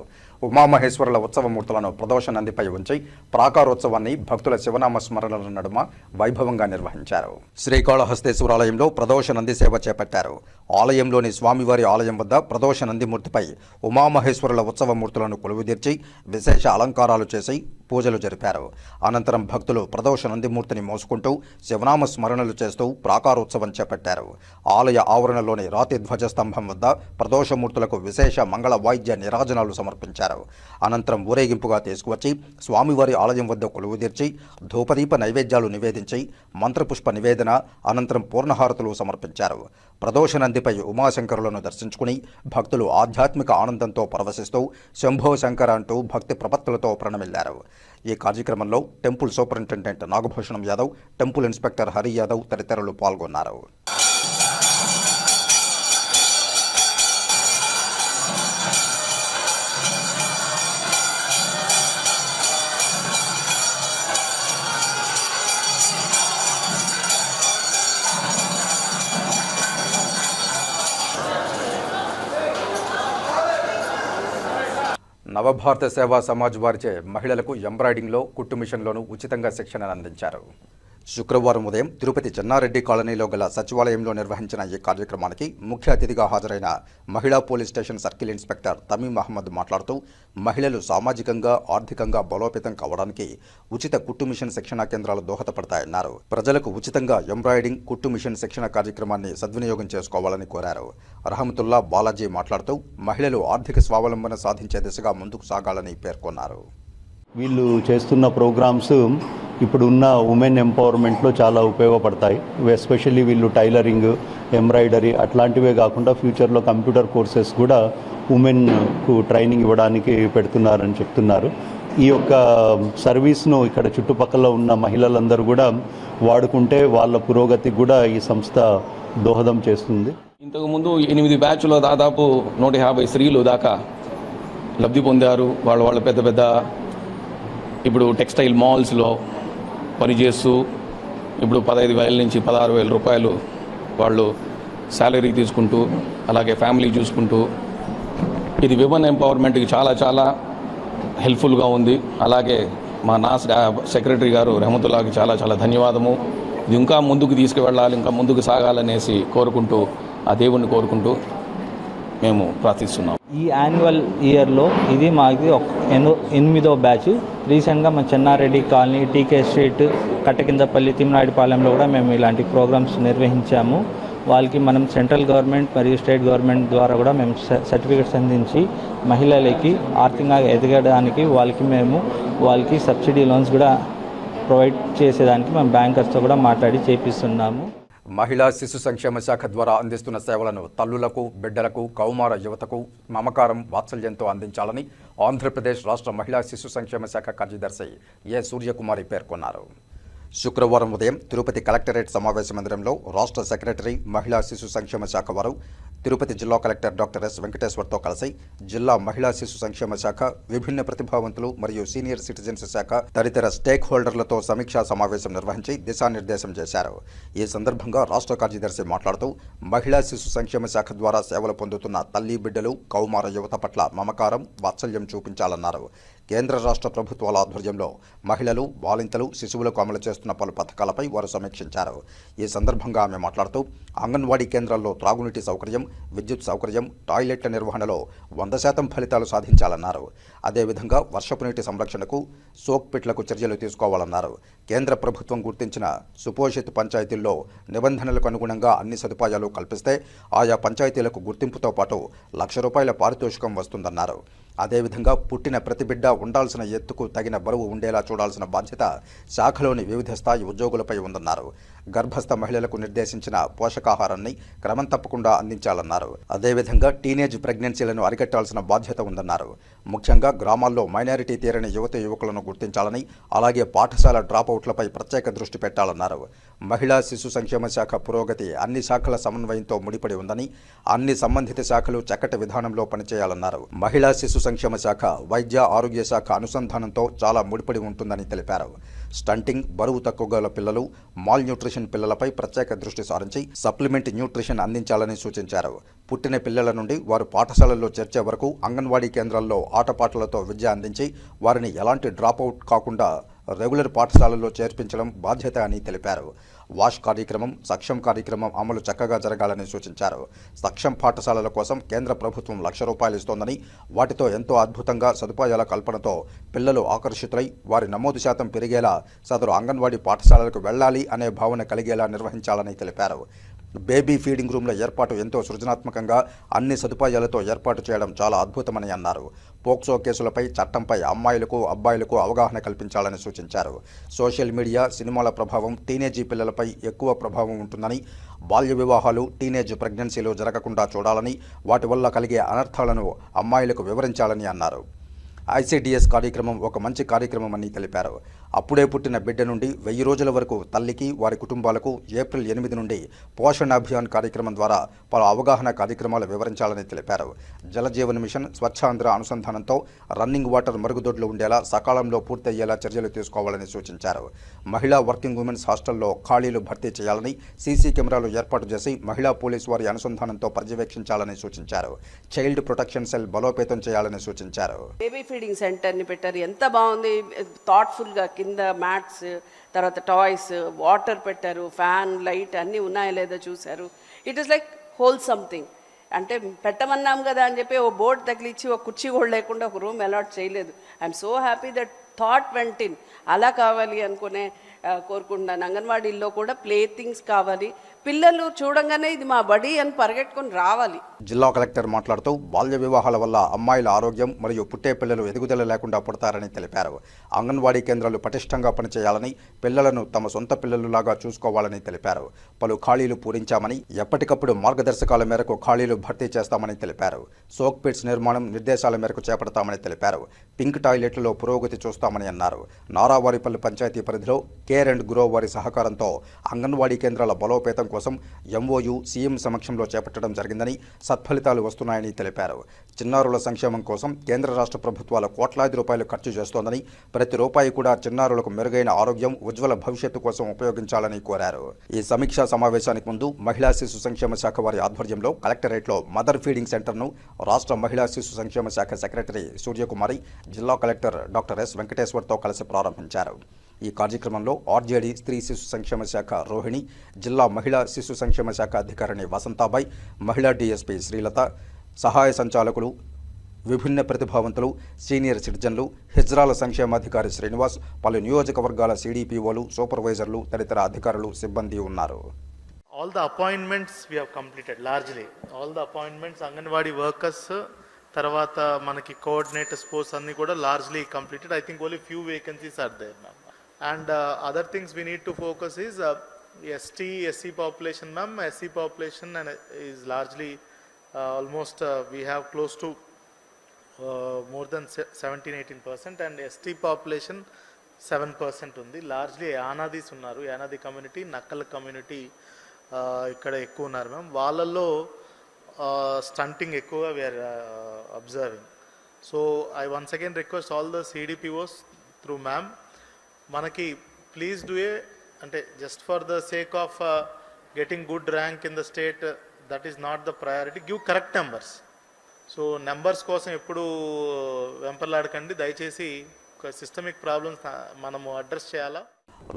ఉమామహేశ్వరుల ఉత్సవమూర్తులను ప్రదోష నందిపై ఉంచి ప్రాకారోత్సవాన్ని భక్తుల శివనామ స్మరణల నడుమ వైభవంగా నిర్వహించారు. శ్రీకాళహస్తీశ్వరాలయంలో ప్రదోష నంది సేవ చేపట్టారు. ఆలయంలోని స్వామివారి ఆలయం వద్ద ప్రదోష నందిమూర్తిపై ఉమామహేశ్వరుల ఉత్సవమూర్తులను కొలువుదీర్చి విశేష అలంకారాలు చేసి పూజలు జరిపారు. అనంతరం భక్తులు ప్రదోష నందిమూర్తిని మోసుకుంటూ శివనామ స్మరణలు చేస్తూ ప్రాకారోత్సవం చేపట్టారు. ఆలయ ఆవరణలోని రాతి ధ్వజస్తంభం వద్ద ప్రదోషమూర్తులకు విశేష మంగళ వాయిద్య నిరాజనాలు సమర్పించారు. అనంతరం ఊరేగింపుగా తీసుకువచ్చి స్వామివారి ఆలయం వద్ద కొలువుదీర్చి ధూపదీప నైవేద్యాలు నివేదించి మంత్రపుష్ప నివేదన అనంతరం పూర్ణహారతులు సమర్పించారు. ప్రదోష నందిపై ఉమాశంకరులను దర్శించుకుని భక్తులు ఆధ్యాత్మిక ఆనందంతో పరవశిస్తూ శంభో శంకర అంటూ భక్తి ప్రపత్తులతో ప్రణమిల్లారు. ఈ కార్యక్రమంలో temple superintendent Nagabhushanam Yadav, temple inspector Hari Yadav తదితరులు పాల్గొన్నారు. నవభారత సేవా సమాజ్ వారిచే మహిళలకు ఎంబ్రాయిడింగ్లో, కుట్టు మిషన్లోనూ ఉచితంగా శిక్షణ అందించారు. శుక్రవారం ఉదయం తిరుపతి చెన్నారెడ్డి కాలనీలో గల సచివాలయంలో నిర్వహించిన ఈ కార్యక్రమానికి ముఖ్య అతిథిగా హాజరైన మహిళా police station circle inspector Tameem Ahmed మాట్లాడుతూ మహిళలు సామాజికంగా, ఆర్థికంగా బలోపేతం కావడానికి ఉచిత కుట్టు మిషన్ శిక్షణా కేంద్రాలు దోహదపడతాయన్నారు. ప్రజలకు ఉచితంగా ఎంబ్రాయిడింగ్, కుట్టు మిషన్ శిక్షణ కార్యక్రమాన్ని సద్వినియోగం చేసుకోవాలని కోరారు. రహమతుల్లా బాలాజీ మాట్లాడుతూ మహిళలు ఆర్థిక స్వావలంబన సాధించే దిశగా ముందుకు సాగాలని పేర్కొన్నారు. వీళ్ళు చేస్తున్న ప్రోగ్రామ్స్ ఇప్పుడున్న ఉమెన్ ఎంపవర్మెంట్లో చాలా ఉపయోగపడతాయి. ఎస్పెషల్లీ వీళ్ళు టైలరింగ్, ఎంబ్రాయిడరీ అట్లాంటివే కాకుండా ఫ్యూచర్లో కంప్యూటర్ కోర్సెస్ కూడా ఉమెన్కు ట్రైనింగ్ ఇవ్వడానికి పెడుతున్నారని చెప్తున్నారు. ఈ యొక్క సర్వీస్ను ఇక్కడ చుట్టుపక్కల ఉన్న మహిళలందరూ కూడా వాడుకుంటే వాళ్ళ పురోగతికి కూడా ఈ సంస్థ దోహదం చేస్తుంది. ఇంతకుముందు 8 బ్యాచ్లో దాదాపు 150 స్త్రీలు దాకా లబ్ధి పొందారు. వాళ్ళ పెద్ద పెద్ద ఇప్పుడు టెక్స్టైల్ మాల్స్లో పనిచేస్తూ ఇప్పుడు 15,000 నుంచి 16,000 రూపాయలు వాళ్ళు శాలరీ తీసుకుంటూ అలాగే ఫ్యామిలీ చూసుకుంటూ ఇది విమెన్ ఎంపవర్మెంట్కి చాలా చాలా హెల్ప్ఫుల్గా ఉంది. అలాగే మా నాస్ సెక్రటరీ గారు రెహమతుల్లాకి చాలా చాలా ధన్యవాదము. ఇది ఇంకా ముందుకు తీసుకువెళ్ళాలి, ఇంకా ముందుకు సాగాలనేసి కోరుకుంటూ ఆ దేవుణ్ణి కోరుకుంటూ మేము ప్రార్థిస్తున్నాం. ఈ యాన్యువల్ ఇయర్లో ఇది మాది 8వ బ్యాచ్. రీసెంట్గా మా చెన్నారెడ్డి కాలనీ, టీకే స్ట్రీట్, కట్టకిందపల్లి, తిమ్నాయుడుపాలెంలో కూడా మేము ఇలాంటి ప్రోగ్రామ్స్ నిర్వహించాము. వాళ్ళకి మనం సెంట్రల్ గవర్నమెంట్ మరియు స్టేట్ గవర్నమెంట్ ద్వారా కూడా మేము సర్టిఫికెట్స్ అందించి మహిళలకి ఆర్థికంగా ఎదగడానికి వాళ్ళకి సబ్సిడీ లోన్స్ కూడా ప్రొవైడ్ చేసేదానికి మేము బ్యాంకర్స్తో కూడా మాట్లాడి చేపిస్తున్నాము. మహిళా శిశు సంక్షేమ శాఖ ద్వారా అందిస్తున్న సేవలను తల్లులకు, బిడ్డలకు, కౌమార యువతకు మమకారం, వాత్సల్యంతో అందించాలని ఆంధ్రప్రదేశ్ రాష్ట్ర మహిళా శిశు సంక్షేమ శాఖ కార్యదర్శి ఏ సూర్యకుమారి పేర్కొన్నారు. శుక్రవారం ఉదయం తిరుపతి కలెక్టరేట్ సమావేశ మందిరంలో రాష్ట్ర సెక్రటరీ మహిళా శిశు సంక్షేమ శాఖ వారు తిరుపతి జిల్లా కలెక్టర్ డాక్టర్ ఎస్ వెంకటేశ్వర్తో కలిసి జిల్లా మహిళా శిశు సంక్షేమ శాఖ, విభిన్న ప్రతిభావంతులు మరియు సీనియర్ సిటిజన్స్ శాఖ తదితర స్టేక్ హోల్డర్లతో సమీక్షా సమావేశం నిర్వహించి దిశానిర్దేశం చేశారు. ఈ సందర్భంగా రాష్ట్ర కార్యదర్శి మాట్లాడుతూ మహిళా శిశు సంక్షేమ శాఖ ద్వారా సేవలు పొందుతున్న తల్లి, బిడ్డలు, కౌమార యువత పట్ల మమకారం, వాత్సల్యం చూపించాలన్నారు. కేంద్ర రాష్ట్ర ప్రభుత్వాల ఆధ్వర్యంలో మహిళలు, బాలింతలు, శిశువులకు అమలు చేస్తున్న పలు పథకాలపై వారు సమీక్షించారు. ఈ సందర్భంగా ఆమె మాట్లాడుతూ అంగన్వాడీ కేంద్రాల్లో త్రాగునీటి సౌకర్యం, విద్యుత్ సౌకర్యం, టాయిలెట్ల నిర్వహణలో 100% ఫలితాలు సాధించాలన్నారు. అదేవిధంగా వర్షపు నీటి సంరక్షణకు, సోక్ పిట్లకు చర్యలు తీసుకోవాలన్నారు. కేంద్ర ప్రభుత్వం గుర్తించిన సుపోషిత్ పంచాయతీల్లో నిబంధనలకు అనుగుణంగా అన్ని సదుపాయాలు కల్పిస్తే ఆయా పంచాయతీలకు గుర్తింపుతో పాటు ₹1,00,000 పారితోషికం వస్తుందన్నారు. అదేవిధంగా పుట్టిన ప్రతి బిడ్డ ఉండాల్సిన ఎత్తుకు తగిన బరువు ఉండేలా చూడాల్సిన బాధ్యత శాఖలోని వివిధ స్థాయి ఉద్యోగులపై ఉందన్నారు. గర్భస్థ మహిళలకు నిర్దేశించిన పోషకాహారాన్ని క్రమం తప్పకుండా అందించాలన్నారు. అదేవిధంగా టీనేజ్ ప్రెగ్నెన్సీలను అరికట్టాల్సిన బాధ్యత ఉందన్నారు. ముఖ్యంగా గ్రామాల్లో మైనారిటీ తీరని యువకులను గుర్తించాలని, అలాగే పాఠశాల డ్రాపౌట్లపై ప్రత్యేక దృష్టి పెట్టాలన్నారు. మహిళా శిశు సంక్షేమ శాఖ పురోగతి అన్ని శాఖల సమన్వయంతో ముడిపడి ఉందని, అన్ని సంబంధిత శాఖలు చక్కటి విధానంలో పనిచేయాలన్నారు. మహిళా శిశు సంక్షేమ శాఖ, వైద్య ఆరోగ్య శాఖ అనుసంధానంతో చాలా ముడిపడి ఉంటుందని తెలిపారు. స్టంటింగ్, బరువు తక్కువ గల పిల్లలు, మాల్ న్యూట్రిషన్ పిల్లలపై ప్రత్యేక దృష్టి సారించి సప్లిమెంట్ న్యూట్రిషన్ అందించాలని సూచించారు. పుట్టిన పిల్లల నుండి వారు పాఠశాలల్లో చేర్చే వరకు అంగన్వాడీ కేంద్రాల్లో ఆటపాటలతో విద్య అందించి వారిని ఎలాంటి డ్రాపౌట్ కాకుండా రెగ్యులర్ పాఠశాలల్లో చేర్పించడం బాధ్యత అని తెలిపారు. వాష్ కార్యక్రమం, సక్షం కార్యక్రమం అమలు చక్కగా జరగాలని సూచించారు. సక్షం పాఠశాలల కోసం కేంద్ర ప్రభుత్వం ₹1,00,000 ఇస్తోందని, వాటితో ఎంతో అద్భుతంగా సదుపాయాల కల్పనతో పిల్లలు ఆకర్షితులై వారి నమోదు శాతం పెరిగేలా సదరు అంగన్వాడీ పాఠశాలలకు వెళ్లాలి అనే భావన కలిగేలా నిర్వహించాలని తెలిపారు. బేబీ ఫీడింగ్ రూమ్ల ఏర్పాటు ఎంతో సృజనాత్మకంగా అన్ని సదుపాయాలతో ఏర్పాటు చేయడం చాలా అద్భుతమని అన్నారు. పోక్సో కేసులపై, చట్టంపై అమ్మాయిలకు, అబ్బాయిలకు అవగాహన కల్పించాలని సూచించారు. సోషల్ మీడియా, సినిమాల ప్రభావం టీనేజీ పిల్లలపై ఎక్కువ ప్రభావం ఉంటుందని, బాల్య వివాహాలు, టీనేజ్ ప్రెగ్నెన్సీలు జరగకుండా చూడాలని, వాటి వల్ల కలిగే అనర్థాలను అమ్మాయిలకు వివరించాలని అన్నారు. ICDS కార్యక్రమం ఒక మంచి కార్యక్రమం అని తెలిపారు. అప్పుడే పుట్టిన బిడ్డ నుండి 1000 రోజుల వరకు తల్లికి, వారి కుటుంబాలకు ఏప్రిల్ 8 నుండి పోషణ అభియాన్ కార్యక్రమం ద్వారా పలు అవగాహన కార్యక్రమాలు వివరించాలని తెలిపారు. జలజీవన్ మిషన్, స్వచ్ఛాంధ్ర అనుసంధానంతో రన్నింగ్ వాటర్ మరుగుదొడ్లు ఉండేలా సకాలంలో పూర్తయ్యేలా చర్యలు తీసుకోవాలని సూచించారు. మహిళా వర్కింగ్ ఉమెన్స్ హాస్టల్లో ఖాళీలు భర్తీ చేయాలని, సీసీ కెమెరాలు ఏర్పాటు చేసి మహిళా పోలీసు వారి అనుసంధానంతో పర్యవేక్షించాలని సూచించారు. చైల్డ్ ప్రొటెక్షన్ సెల్ బలోపేతం చేయాలని సూచించారు. ఫీడింగ్ సెంటర్ని పెట్టారు. ఎంత బాగుంది, థాట్ఫుల్గా. కింద మ్యాట్స్, తర్వాత టాయ్స్, వాటర్ పెట్టారు, ఫ్యాన్, లైట్ అన్నీ ఉన్నాయో లేదో చూశారు. It is like whole something. అంటే పెట్టమన్నాం కదా అని చెప్పి ఓ బోర్డు తగిలిచ్చి ఒక కుర్చీ కూడా లేకుండా ఒక రూమ్ అలాట్ చేయలేదు. I'm so happy that thought went in. అలా కావాలి అనుకునే కోరుకుంటున్నాను. అంగన్వాడీల్లో కూడా ప్లే థింగ్స్ కావాలి. పిల్లలు చూడంగానే ఇది మా బడి అని పరిగెట్టుకుని రావాలి. జిల్లా కలెక్టర్ మాట్లాడుతూ బాల్య వివాహాల వల్ల అమ్మాయిల ఆరోగ్యం మరియు పుట్టే పిల్లలు ఎదుగుదల లేకుండా పుడతారని తెలిపారు. అంగన్వాడీ కేంద్రాలు పటిష్టంగా పనిచేయాలని, పిల్లలను తమ సొంత పిల్లలులాగా చూసుకోవాలని తెలిపారు. పలు ఖాళీలు పూరించామని, ఎప్పటికప్పుడు మార్గదర్శకాల మేరకు ఖాళీలు భర్తీ చేస్తామని తెలిపారు. సోక్ పిట్స్ నిర్మాణం నిర్దేశాల మేరకు చేపడతామని తెలిపారు. పింక్ టాయిలెట్లలో పురోగతి చూస్తామని అన్నారు. నారావారిపల్లి పంచాయతీ పరిధిలో కేర్ అండ్ గ్రో వారి సహకారంతో అంగన్వాడీ కేంద్రాల బలోపేతం కోసం ఎంఓయూ సీఎం సమక్షంలో చేపట్టడం జరిగిందని, సత్ఫలితాలు వస్తున్నాయని తెలిపారు. చిన్నారుల సంక్షేమం కోసం కేంద్ర రాష్ట్ర ప్రభుత్వాలు కోట్లాది రూపాయలు ఖర్చు చేస్తోందని, ప్రతి రూపాయి కూడా చిన్నారులకు మెరుగైన ఆరోగ్యం, ఉజ్వల భవిష్యత్తు కోసం ఉపయోగించాలని కోరారు. ఈ సమీక్షా సమావేశానికి ముందు మహిళా శిశు సంక్షేమ శాఖ వారి ఆధ్వర్యంలో కలెక్టరేట్లో మదర్ ఫీడింగ్ సెంటర్ను రాష్ట్ర మహిళా శిశు సంక్షేమ శాఖ సెక్రటరీ సూర్యకుమారి, జిల్లా కలెక్టర్ డాక్టర్ ఎస్ వెంకటేశ్వర్తో కలిసి ప్రారంభించారు. ఈ కార్యక్రమంలో ఆర్జేడీ స్త్రీ శిశు సంక్షేమ శాఖ రోహిణి, జిల్లా మహిళా శిశు సంక్షేమ శాఖ అధికారిణి వసంతాబాయ్, మహిళా డీఎస్పీ శ్రీలత, సహాయ సంచాలకులు, విభిన్న ప్రతిభావంతులు, సీనియర్ సిటిజన్లు, హిజ్రాల సంక్షేమాధికారి శ్రీనివాస్, పలు నియోజకవర్గాల సిడిపిఓలు, సూపర్వైజర్లు, తదితర అధికారులు, సిబ్బంది ఉన్నారు. All the appointments we have completed largely. All the appointments Anganwadi workers, తర్వాత మనకి కోఆర్డినేటర్స్ పోస్ట్ అన్ని కూడా largely completed. I think only few vacancies are there, ma'am. And other things we need to focus is SC population, ma'am. SC population and is largely almost we have close to more than 17-18%, and ST population 7% ఉంది. Largely యానాదీస్ ఉన్నారు. Yanadi community, నక్కల community ఇక్కడ ఎక్కువ ఉన్నారు ma'am. వాళ్ళల్లో stunting ఎక్కువగా we are observing. So I once again request all the CDPOs through ma'am, మనకి please do a అంటే just for the sake of getting good rank in the state, that is not the priority. Give correct numbers. So numbers కోసం ఎప్పుడు వెంపర్లాడకండి దయచేసి. Systemic problems మనము address చేయాలా.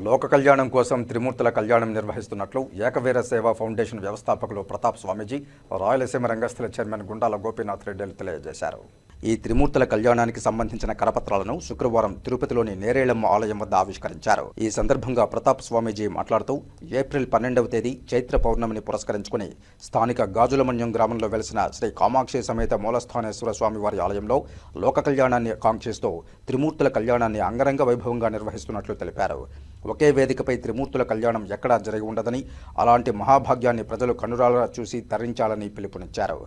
లోక కళ్యాణం కోసం త్రిమూర్తుల కళ్యాణం నిర్వహిస్తున్నట్లు ఏకవీర సేవా ఫౌండేషన్ వ్యవస్థాపకులు ప్రతాప్ స్వామీజీ, రాయలసీమ రంగస్థల చైర్మన్ గుండాల గోపీనాథ్ రెడ్డిలు తెలియజేశారు. ఈ త్రిమూర్తుల కళ్యాణానికి సంబంధించిన కరపత్రాలను శుక్రవారం తిరుపతిలోని నేరేళమ్మ ఆలయం వద్ద ఆవిష్కరించారు. ఈ సందర్భంగా ప్రతాప్ స్వామీజీ మాట్లాడుతూ ఏప్రిల్ 12వ తేదీ చైత్ర పౌర్ణమిని పురస్కరించుకుని స్థానిక గాజులమన్యం గ్రామంలో వెలిసిన శ్రీ కామాక్షి సమేత మూలస్థానేశ్వర స్వామి వారి ఆలయంలో లోక కళ్యాణాన్ని కాంక్షిస్తూ త్రిమూర్తుల కళ్యాణాన్ని అంగరంగ వైభవంగా నిర్వహిస్తున్నట్లు తెలిపారు. ఒకే వేదికపై త్రిమూర్తుల కళ్యాణం ఎక్కడా జరిగి ఉండదని, అలాంటి మహాభాగ్యాన్ని ప్రజలు కనురాలా చూసి తరించాలని పిలుపునిచ్చారు.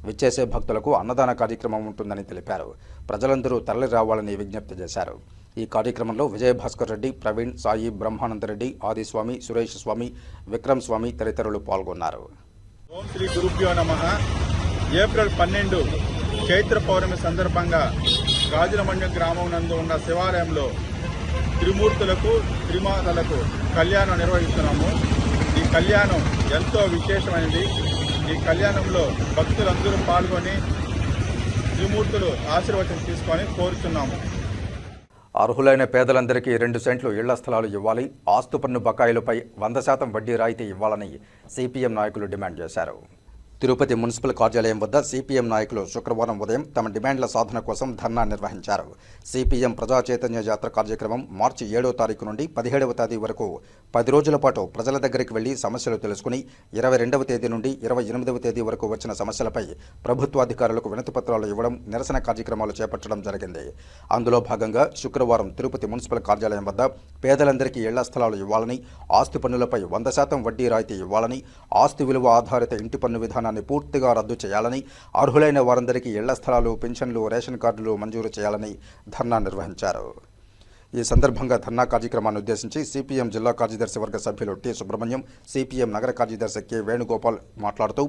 విచ్చేసే భక్తులకు అన్నదాన కార్యక్రమం ఉంటుందని తెలిపారు. ప్రజలందరూ తరలి రావాలని విజ్ఞప్తి చేశారు. ఈ కార్యక్రమంలో విజయభాస్కర్ రెడ్డి, ప్రవీణ్, సాయి, బ్రహ్మానందరెడ్డి, ఆదిస్వామి, సురేష్ స్వామి, విక్రమ్ స్వామి తదితరులు పాల్గొన్నారు. ఓం శ్రీ గురుభ్యో నమః. ఏప్రిల్ 12 చైత్ర పౌర్ణమి సందర్భంగా గాజులమన్యం గ్రామం నందు ఉన్న శివాలయంలో త్రిమూర్తులకు, త్రిమాతలకు కళ్యాణం నిర్వహిస్తున్నాము. ఈ కళ్యాణం ఎంతో విశేషమైనది. ఈ కళ్యాణంలో భక్తులందరూ పాల్గొని త్రిమూర్తులు ఆశీర్వచనం తీసుకొని కోరుతున్నాము. అర్హులైన పేదలందరికీ 2 సెంట్లు ఇళ్ల స్థలాలు ఇవ్వాలి, ఆస్తు పన్ను బకాయిలపై 100% వడ్డీ రాయితీ ఇవ్వాలని సిపిఎం నాయకులు డిమాండ్ చేశారు. తిరుపతి మున్సిపల్ కార్యాలయం వద్ద సిపిఎం నాయకులు శుక్రవారం ఉదయం తమ డిమాండ్ల సాధన కోసం ధర్నా నిర్వహించారు. సిపిఎం ప్రజా చైతన్య యాత్ర కార్యక్రమం మార్చి 7వ తారీఖు నుండి 17వ తేదీ వరకు 10 రోజుల పాటు ప్రజల దగ్గరికి వెళ్లి సమస్యలు తెలుసుకుని 22వ తేదీ నుండి 28వ తేదీ వరకు వచ్చిన సమస్యలపై ప్రభుత్వాధికారులకు వినతిపత్రాలు ఇవ్వడం, నిరసన కార్యక్రమాలు చేపట్టడం జరిగింది. అందులో భాగంగా శుక్రవారం తిరుపతి మున్సిపల్ కార్యాలయం వద్ద పేదలందరికీ ఇళ్ల స్థలాలు ఇవ్వాలని, ఆస్తి పన్నులపై 100% వడ్డీ రాయితీ ఇవ్వాలని, ఆస్తి విలువ ఆధారిత ఇంటి పన్ను విధానాన్ని పూర్తిగా రద్దు చేయాలని, అర్హులైన వారందరికీ ఇళ్ల స్థలాలు, పెన్షన్లు, రేషన్ కార్డులు మంజూరు చేయాలని ధర్నా నిర్వహించారు. ఈ సందర్భంగా ధర్నా కార్యక్రమాన్ని ఉద్దేశించి సిపిఎం జిల్లా కార్యదర్శి వర్గ సభ్యులు టి సుబ్రహ్మణ్యం, సిపిఎం నగర కార్యదర్శి కె వేణుగోపాల్ మాట్లాడుతూ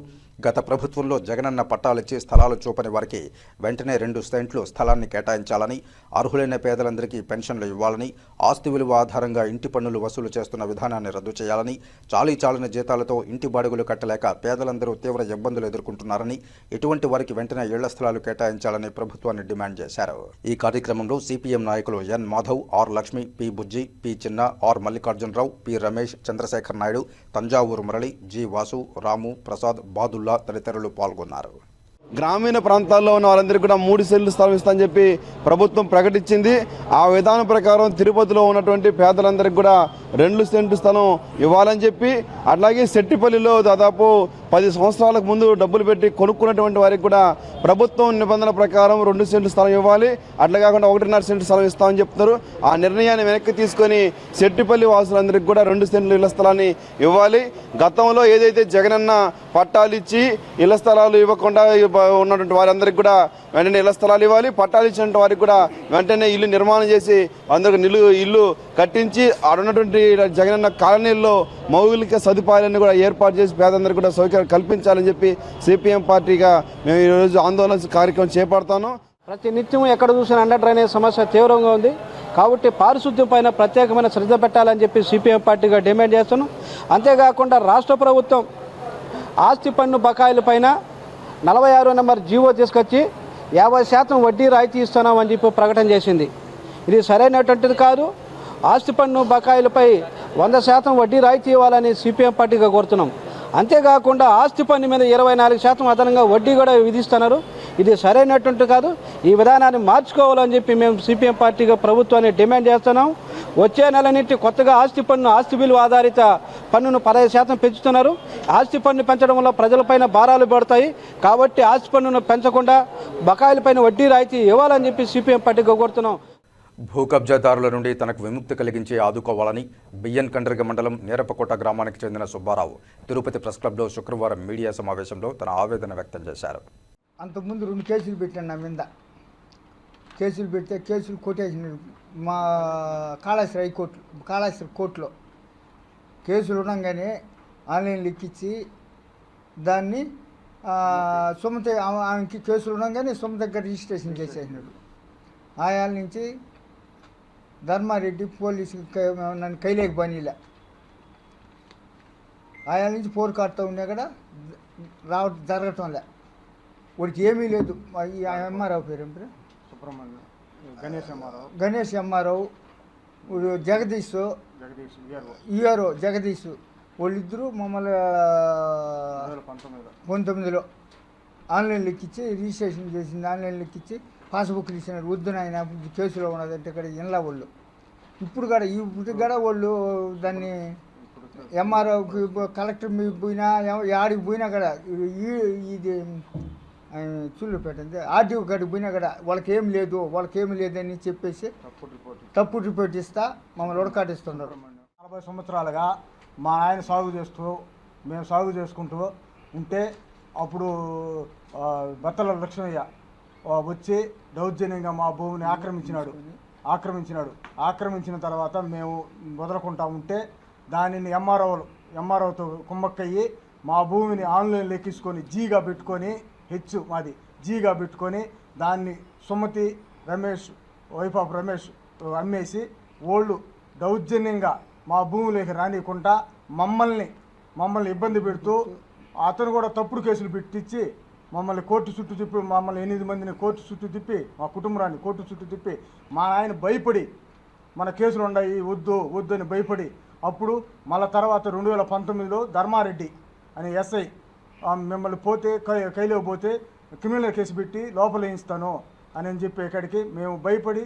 గత ప్రభుత్వంలో జగనన్న పట్టాలిచ్చి స్థలాలు చూపని వారికి వెంటనే 2 సెంట్లు స్థలాన్ని కేటాయించాలని, అర్హులైన పేదలందరికీ పెన్షన్లు ఇవ్వాలని, ఆస్తి విలువ ఆధారంగా ఇంటి పన్నులు వసూలు చేస్తున్న విధానాన్ని రద్దు చేయాలని, చాలీచాలని జీతాలతో ఇంటి బాడుగులు కట్టలేక పేదలందరూ తీవ్ర ఇబ్బందులు ఎదుర్కొంటున్నారని, ఇటువంటి వారికి వెంటనే ఇళ్ల స్థలాలు కేటాయించాలని ప్రభుత్వాన్ని డిమాండ్ చేశారు. ఈ కార్యక్రమంలో సిపిఎం నాయకులు N Madhav, R Lakshmi, P Bujji, P Chinna, R Mallikarjunarao, P Ramesh, Chandrasekhar Naidu, Thanjavur Murali, G Vasu, Ramu, Prasad, Badulla తదితరులు పాల్గొన్నారు. గ్రామీణ ప్రాంతాల్లో ఉన్న వాళ్ళందరికీ కూడా 3 సెంట్లు స్థలం ఇస్తామని చెప్పి ప్రభుత్వం ప్రకటించింది. ఆ విధానం ప్రకారం తిరుపతిలో ఉన్నటువంటి పేదలందరికీ కూడా 2 సెంట్లు స్థలం ఇవ్వాలని చెప్పి, అట్లాగే సెట్టిపల్లిలో దాదాపు 10 సంవత్సరాలకు ముందు డబ్బులు పెట్టి కొనుక్కున్నటువంటి వారికి కూడా ప్రభుత్వం నిబంధనల ప్రకారం 2 సెంట్లు స్థలం ఇవ్వాలి, అట్లా కాకుండా 1.5 సెంట్లు స్థలం ఇస్తామని చెప్తున్నారు. ఆ నిర్ణయాన్ని వెనక్కి తీసుకొని సెట్టిపల్లి వాసులందరికీ కూడా 2 సెంట్లు ఇళ్ల స్థలాన్ని ఇవ్వాలి. గతంలో ఏదైతే జగనన్న పట్టాలు ఇచ్చి ఇళ్ల స్థలాలు ఇవ్వకుండా ఉన్నటువంటి వారందరికీ కూడా వెంటనే ఇళ్ల స్థలాలు ఇవ్వాలి, పట్టాలు ఇచ్చినటువంటి వారికి కూడా వెంటనే ఇల్లు నిర్మాణం చేసి అందరికి ఇల్లు కట్టించి ఆడున్నటువంటి జగనన్న కాలనీల్లో మౌలిక సదుపాయాలన్నీ కూడా ఏర్పాటు చేసి పేదందరికీ కూడా సౌకర్యాలు కల్పించాలని చెప్పి సిపిఎం పార్టీగా మేము ఈరోజు ఆందోళన కార్యక్రమం చేపడతాను. ప్రతి నిత్యం ఎక్కడ చూసిన అండర్ డ్రైనేజ్ సమస్య తీవ్రంగా ఉంది కాబట్టి పారిశుద్ధ్యం పైన ప్రత్యేకమైన శ్రద్ధ పెట్టాలని చెప్పి సిపిఎం పార్టీగా డిమాండ్ చేస్తున్నాం. అంతేకాకుండా రాష్ట్ర ప్రభుత్వం ఆస్తి పన్ను బకాయిల పైన 46 నెంబర్ జీవో తీసుకొచ్చి 50% వడ్డీ రాయితీ ఇస్తున్నామని చెప్పి ప్రకటన చేసింది. ఇది సరైనటువంటిది కాదు. ఆస్తి పన్ను బకాయిలపై 100% వడ్డీ రాయితీ ఇవ్వాలని సిపిఎం పార్టీగా కోరుతున్నాం. అంతేకాకుండా ఆస్తి పన్ను మీద 24% అదనంగా వడ్డీ కూడా విధిస్తున్నారు. ఇది సరైనటువంటి కాదు. ఈ విధానాన్ని మార్చుకోవాలని చెప్పి మేము సిపిఎం పార్టీగా ప్రభుత్వాన్ని డిమాండ్ చేస్తున్నాం. వచ్చే నెల నుంచి కొత్తగా ఆస్తి విలువ ఆధారిత పన్నును 15% పెంచుతున్నారు. ఆస్తి పన్ను పెంచడం వల్ల ప్రజలపైన భారాలు పడతాయి కాబట్టి ఆస్తి పన్నును పెంచకుండా బకాయిలపైన వడ్డీ రాయితీ ఇవ్వాలని చెప్పి సిపిఎం పార్టీగా కోరుతున్నాం. భూ కబ్జాదారుల నుండి తనకు విముక్తి కలిగించి ఆదుకోవాలని బియ్యన్ కండ్రిగ మండలం నేరపకోట గ్రామానికి చెందిన సుబ్బారావు తిరుపతి ప్రెస్ క్లబ్లో శుక్రవారం మీడియా సమావేశంలో తన ఆవేదన వ్యక్తం చేశారు. అంతకుముందు 2 కేసులు పెట్టాను నా మీద. కేసులు పెడితే కేసులు కొట్టేసినారు మా కాళేశ్వర కోర్టులో. కేసులు ఉండగానే ఆన్లైన్ లెక్కించి దాన్ని సుమత ఆమెకి కేసులు ఉండగానే సుమత దగ్గర రిజిస్ట్రేషన్ చేసేసినాడు. ఆయాల నుంచి ధర్మారెడ్డి పోలీసు నన్ను కైలేకి పనిలే. ఆయాల నుంచి పోరు కాడుతూ ఉన్నా కూడా జరగటంలే. వాడికి ఏమీ లేదు. ఈ ఎంఆర్ఆవు పేరు ఏం పేరు? సుబ్రహ్మణ్యం, గణేష్ ఎంఆర్ఆవు, జగదీష్ ఈఆర్ఓ జగదీష్ వాళ్ళిద్దరూ మమ్మల్ని 19లో ఆన్లైన్ లెక్కించి రిజిస్ట్రేషన్ చేసింది. ఆన్లైన్ లెక్కించి పాస్బుక్లు ఇచ్చినారు. వద్దు నాయన కేసులో ఉన్నదంటే ఇక్కడ ఇళ్ళ వాళ్ళు ఇప్పుడు కూడా వాళ్ళు దాన్ని ఎంఆర్ఓకి కలెక్టర్ మీద పోయినా యాడికి పోయినా కూడా ఇది చూళ్ళపేట ఆర్టీఓ కాడికి పోయినా కూడా వాళ్ళకేం లేదని చెప్పేసి తప్పుడు రిపోర్ట్ ఇస్తా మమ్మల్ని ఉడకాటిస్తున్నారు. 40 సంవత్సరాలుగా మా ఆయన సాగు చేస్తూ మేము సాగు చేసుకుంటూ ఉంటే అప్పుడు బత్తల లక్ష్మయ్య వచ్చి దౌర్జన్యంగా మా భూమిని ఆక్రమించిన తర్వాత మేము వదలకుండా ఉంటే దానిని ఎంఆర్ఓతో కుమ్మక్కయ్యి మా భూమిని ఆన్లైన్ లెక్కించుకొని జీగా పెట్టుకొని దాన్ని సుమతి రమేష్ వైఫ్ ఆఫ్ రమేష్ అమ్మేసి వాళ్ళు దౌర్జన్యంగా మా భూమిలోకి రానియకుండా మమ్మల్ని ఇబ్బంది పెడుతూ అతను కూడా తప్పుడు కేసులు పెట్టించి మమ్మల్ని కోర్టు చుట్టూ తిప్పి మమ్మల్ని 8 మందిని కోర్టు చుట్టూ తిప్పి మా కుటుంబాన్ని కోర్టు చుట్టూ తిప్పి మా ఆయన భయపడి మన కేసులు ఉన్నాయి వద్దు అని భయపడి అప్పుడు మళ్ళీ తర్వాత 2019లో ధర్మారెడ్డి అనే ఎస్ఐ మిమ్మల్ని కైలో పోతే క్రిమినల్ కేసు పెట్టి లోపల వేయిస్తాను అని చెప్పి ఇక్కడికి మేము భయపడి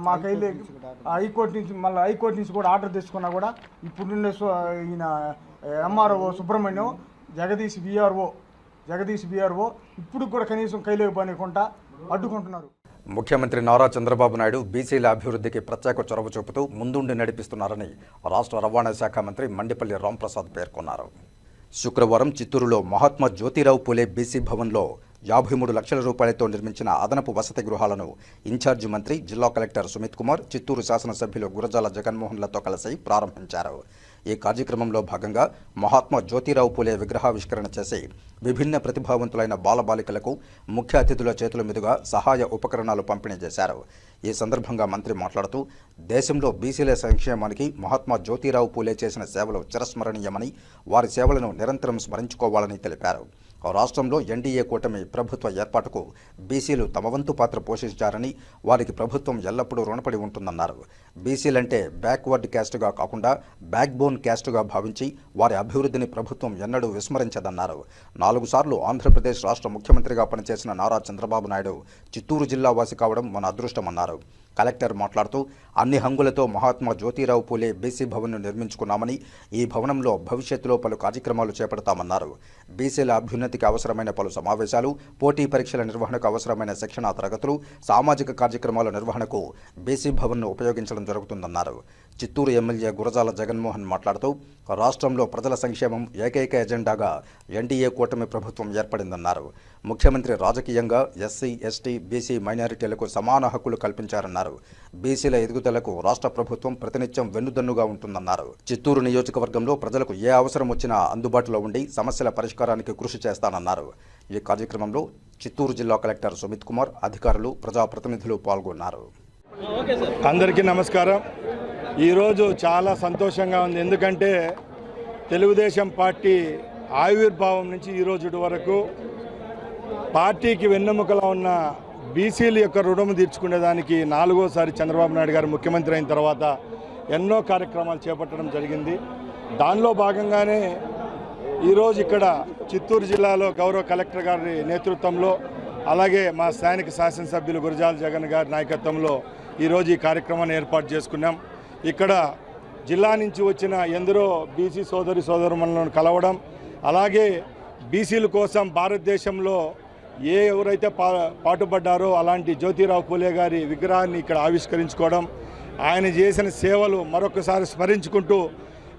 మా కైలే హైకోర్టు నుంచి కూడా ఆర్డర్ తెచ్చుకున్నా కూడా ఇప్పుడుండే ఈయన ఎంఆర్ఓ సుబ్రహ్మణ్యం జగదీష్ బీఆర్ఓ ఇప్పుడు కూడా కనీసం కైలో పనికుండా అడ్డుకుంటున్నారు. ముఖ్యమంత్రి నారా చంద్రబాబు నాయుడు బీసీల అభివృద్ధికి ప్రత్యేక చొరవ చూపుతూ ముందుండి నడిపిస్తున్నారని రాష్ట్ర రవాణా శాఖ మంత్రి మండిపల్లి రాంప్రసాద్ పేర్కొన్నారు. శుక్రవారం చిత్తూరులో మహాత్మా జ్యోతిరావు పూలే బీసీ భవన్లో 53 లక్షల రూపాయలతో నిర్మించిన అదనపు వసతి గృహాలను ఇన్ఛార్జి మంత్రి జిల్లా కలెక్టర్ సుమిత్ కుమార్, చిత్తూరు శాసనసభ్యులు గురజాల జగన్మోహన్లతో కలిసి ప్రారంభించారు. ఈ కార్యక్రమంలో భాగంగా మహాత్మా జ్యోతిరావు పూలే విగ్రహావిష్కరణ చేసి విభిన్న ప్రతిభావంతులైన బాలబాలికలకు ముఖ్య అతిథుల చేతుల మీదుగా సహాయ ఉపకరణాలు పంపిణీ చేశారు. ఈ సందర్భంగా మంత్రి మాట్లాడుతూ దేశంలో బీసీల సంక్షేమానికి మహాత్మా జ్యోతిరావు పూలే చేసిన సేవలు చిరస్మరణీయమని, వారి సేవలను నిరంతరం స్మరించుకోవాలని తెలిపారు. రాష్ట్రంలో ఎన్డీఏ కూటమి ప్రభుత్వ ఏర్పాటుకు బీసీలు తమ వంతు పాత్ర పోషించారని, వారికి ప్రభుత్వం ఎల్లప్పుడూ రుణపడి ఉంటుందన్నారు. బీసీలంటే బ్యాక్వర్డ్ క్యాస్ట్గా కాకుండా బ్యాక్ బోన్ క్యాస్ట్గా భావించి వారి అభివృద్ధిని ప్రభుత్వం ఎన్నడూ విస్మరించదన్నారు. 4 సార్లు ఆంధ్రప్రదేశ్ రాష్ట్ర ముఖ్యమంత్రిగా పనిచేసిన నారా చంద్రబాబు నాయుడు చిత్తూరు జిల్లా వాసి కావడం మన అదృష్టమన్నారు. కలెక్టర్ మాట్లాడుతూ అన్ని హంగులతో మహాత్మా జ్యోతిరావు పూలే బీసీ భవన్ను నిర్మించుకున్నామని, ఈ భవనంలో భవిష్యత్తులో పలు కార్యక్రమాలు చేపడతామన్నారు. బీసీల అభ్యున్నతికి అవసరమైన పలు సమావేశాలు, పోటీ పరీక్షల నిర్వహణకు అవసరమైన శిక్షణా తరగతులు, సామాజిక కార్యక్రమాల నిర్వహణకు బీసీ భవన్ను ఉపయోగించడం జరుగుతుందన్నారు. చిత్తూరు ఎమ్మెల్యే గురజాల జగన్మోహన్ మాట్లాడుతూ రాష్ట్రంలో ప్రజల సంక్షేమం ఏకైక ఎజెండాగా ఎన్డీఏ కూటమి ప్రభుత్వం ఏర్పడిందన్నారు. ముఖ్యమంత్రి రాజకీయంగా ఎస్సీ, ఎస్టీ, బీసీ మైనారిటీలకు సమాన హక్కులు కల్పించారన్నారు. బీసీల ఎదుగుదలకు రాష్ట్ర ప్రభుత్వం ప్రతినిత్యం వెన్నుదన్నుగా ఉంటుందన్నారు. చిత్తూరు నియోజకవర్గంలో ప్రజలకు ఏ అవసరం వచ్చినా అందుబాటులో ఉండి సమస్యల పరిష్కారానికి కృషి చేస్తానన్నారు. ఈ కార్యక్రమంలో చిత్తూరు జిల్లా కలెక్టర్ సుమిత్ కుమార్, అధికారులు, ప్రజాప్రతినిధులు పాల్గొన్నారు. అందరికీ నమస్కారం. ఈరోజు చాలా సంతోషంగా ఉంది. ఎందుకంటే తెలుగుదేశం పార్టీ ఆవిర్భావం నుంచి ఈరోజు వరకు పార్టీకి వెన్నెముకలా ఉన్న బీసీల యొక్క రుణం తీర్చుకునేదానికి 4వసారి చంద్రబాబు నాయుడు గారు ముఖ్యమంత్రి అయిన తర్వాత ఎన్నో కార్యక్రమాలు చేపట్టడం జరిగింది. దానిలో భాగంగానే ఈరోజు ఇక్కడ చిత్తూరు జిల్లాలో గౌరవ కలెక్టర్ గారి నేతృత్వంలో, అలాగే మా స్థానిక శాసనసభ్యులు గురజాల జగన్ గారి నాయకత్వంలో ఈరోజు ఈ కార్యక్రమాన్ని ఏర్పాటు చేసుకున్నాం. ఇక్కడ జిల్లా నుంచి వచ్చిన ఎందరో బీసీ సోదరులను కలవడం, అలాగే బీసీల కోసం భారతదేశంలో ఎవరైతే పాటుపడ్డారో అలాంటి జ్యోతిరావు పూలే గారి విగ్రహాన్ని ఇక్కడ ఆవిష్కరించుకోవడం, ఆయన చేసిన సేవలు మరొకసారి స్మరించుకుంటూ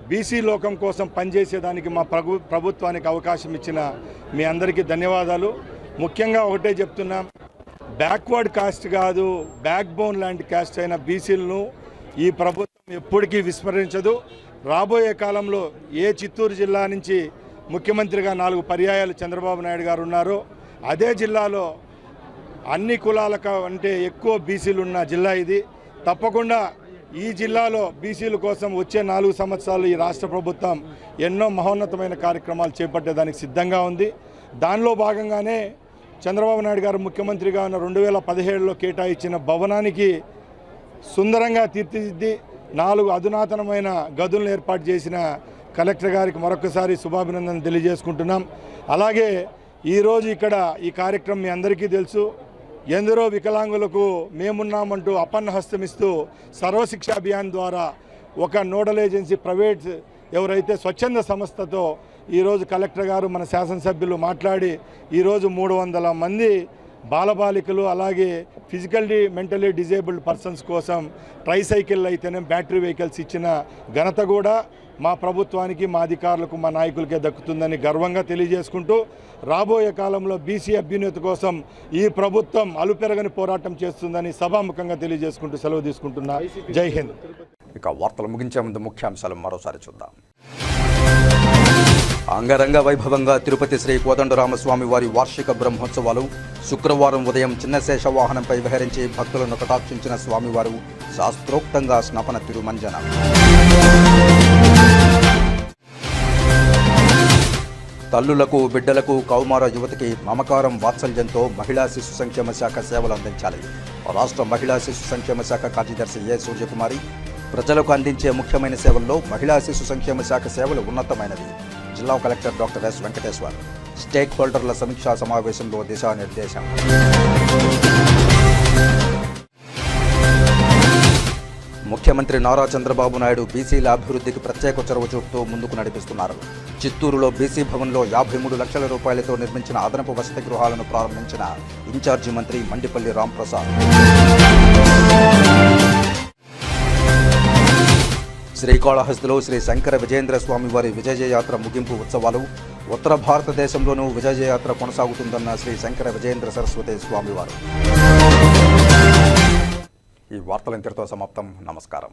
బీసీ లోకం కోసం పనిచేసేదానికి మా ప్రభుత్వానికి అవకాశం ఇచ్చిన మీ అందరికీ ధన్యవాదాలు. ముఖ్యంగా ఒకటే చెప్తున్నాం, బ్యాక్వర్డ్ కాస్ట్ కాదు, బ్యాక్ బోన్ లాంటి కాస్ట్ అయిన బీసీలను ఈ ప్రభుత్వం ఎప్పటికీ విస్మరించదు. రాబోయే కాలంలో ఏ చిత్తూరు జిల్లా నుంచి ముఖ్యమంత్రిగా 4 పర్యాయాలు చంద్రబాబు నాయుడు గారు ఉన్నారో అదే జిల్లాలో అన్ని కులాలకు అంటే ఎక్కువ బీసీలు ఉన్న జిల్లా ఇది. తప్పకుండా ఈ జిల్లాలో బీసీల కోసం వచ్చే 4 సంవత్సరాలు ఈ రాష్ట్ర ప్రభుత్వం ఎన్నో మహోన్నతమైన కార్యక్రమాలు చేపట్టేదానికి సిద్ధంగా ఉంది. దానిలో భాగంగానే చంద్రబాబు నాయుడు గారు ముఖ్యమంత్రిగా ఉన్న 2017లో కేటాయించిన భవనానికి సుందరంగా తీర్చిదిద్ది 4 అధునాతనమైన గదులను ఏర్పాటు చేసిన కలెక్టర్ గారికి మరొకసారి శుభాభినందనలు తెలియజేసుకుంటున్నాం. అలాగే ఈరోజు ఇక్కడ ఈ కార్యక్రమం మీ అందరికీ తెలుసు, ఎందరో వికలాంగులకు మేమున్నామంటూ అపన్న హస్తమిస్తూ సర్వశిక్ష అభియాన్ ద్వారా ఒక నోడల్ ఏజెన్సీ ప్రైవేట్ ఎవరైతే స్వచ్ఛంద సంస్థతో ఈరోజు కలెక్టర్ గారు మన శాసనసభ్యులు మాట్లాడి ఈరోజు 300 మంది బాలబాలికలు, అలాగే ఫిజికల్లీ మెంటలీ డిజేబుల్డ్ పర్సన్స్ కోసం ట్రైసైకిల్ అయితేనే బ్యాటరీ వెహికల్స్ ఇచ్చిన ఘనత కూడా మా ప్రభుత్వానికి, మా అధికారులకు, మా నాయకులకే దక్కుతుందని గర్వంగా తెలియజేసుకుంటూ రాబోయే కాలంలో బీసీ అభ్యున్నతి కోసం ఈ ప్రభుత్వం అలుపెరగని పోరాటం చేస్తుందని సభాముఖంగా తెలియజేసుకుంటూ సెలవు తీసుకుంటున్నా. జై హింద్. ఇక వార్తలు ముగించే ముందు ముఖ్యాంశాలు మరోసారి చూద్దాం. అంగరంగ వైభవంగా తిరుపతి శ్రీ కోదండరామస్వామి వారి వార్షిక బ్రహ్మోత్సవాలు. శుక్రవారం ఉదయం చిన్న శేష వాహనంపై విహరించి భక్తులను కటాక్షించిన స్వామివారు శాస్త్రోక్తంగా స్నపన తిరుమంజన. తల్లులకు, బిడ్డలకు, కౌమార యువతికి మమకారం, వాత్సల్యంతో మహిళా శిశు సంక్షేమ శాఖ సేవలు అందించాలి. రాష్ట్ర మహిళా శిశు సంక్షేమ శాఖ కార్యదర్శి ఏ సూర్యకుమారి ప్రజలకు అందించే ముఖ్యమైన సేవల్లో మహిళా శిశు సంక్షేమ శాఖ సేవలు ఉన్నతమైనవి. జిల్లా collector doctor S Venkateshwar stake హోల్డర్ల సమీక్షా సమావేశంలో దిశానిర్దేశం. ముఖ్యమంత్రి నారా చంద్రబాబు నాయుడు బీసీల అభివృద్ధికి ప్రత్యేక చొరవ చూపుతూ ముందుకు నడిపిస్తున్నారు. చిత్తూరులో బీసీ భవన్లో 53 లక్షల రూపాయలతో నిర్మించిన అదనపు వసతి గృహాలను ప్రారంభించిన ఇన్ఛార్జి మంత్రి మండిపల్లి రాంప్రసాద్. శ్రీకాళహస్తిలో శ్రీ శంకర విజయేంద్ర స్వామి వారి విజయయాత్ర ముగింపు ఉత్సవాలు. ఉత్తర భారతదేశంలోనూ విజయయాత్ర కొనసాగుతుందన్న శ్రీ శంకర విజయేంద్ర సరస్వతి స్వామివారు. ఈ వార్తలు ఇంతటితో సమాప్తం. నమస్కారం.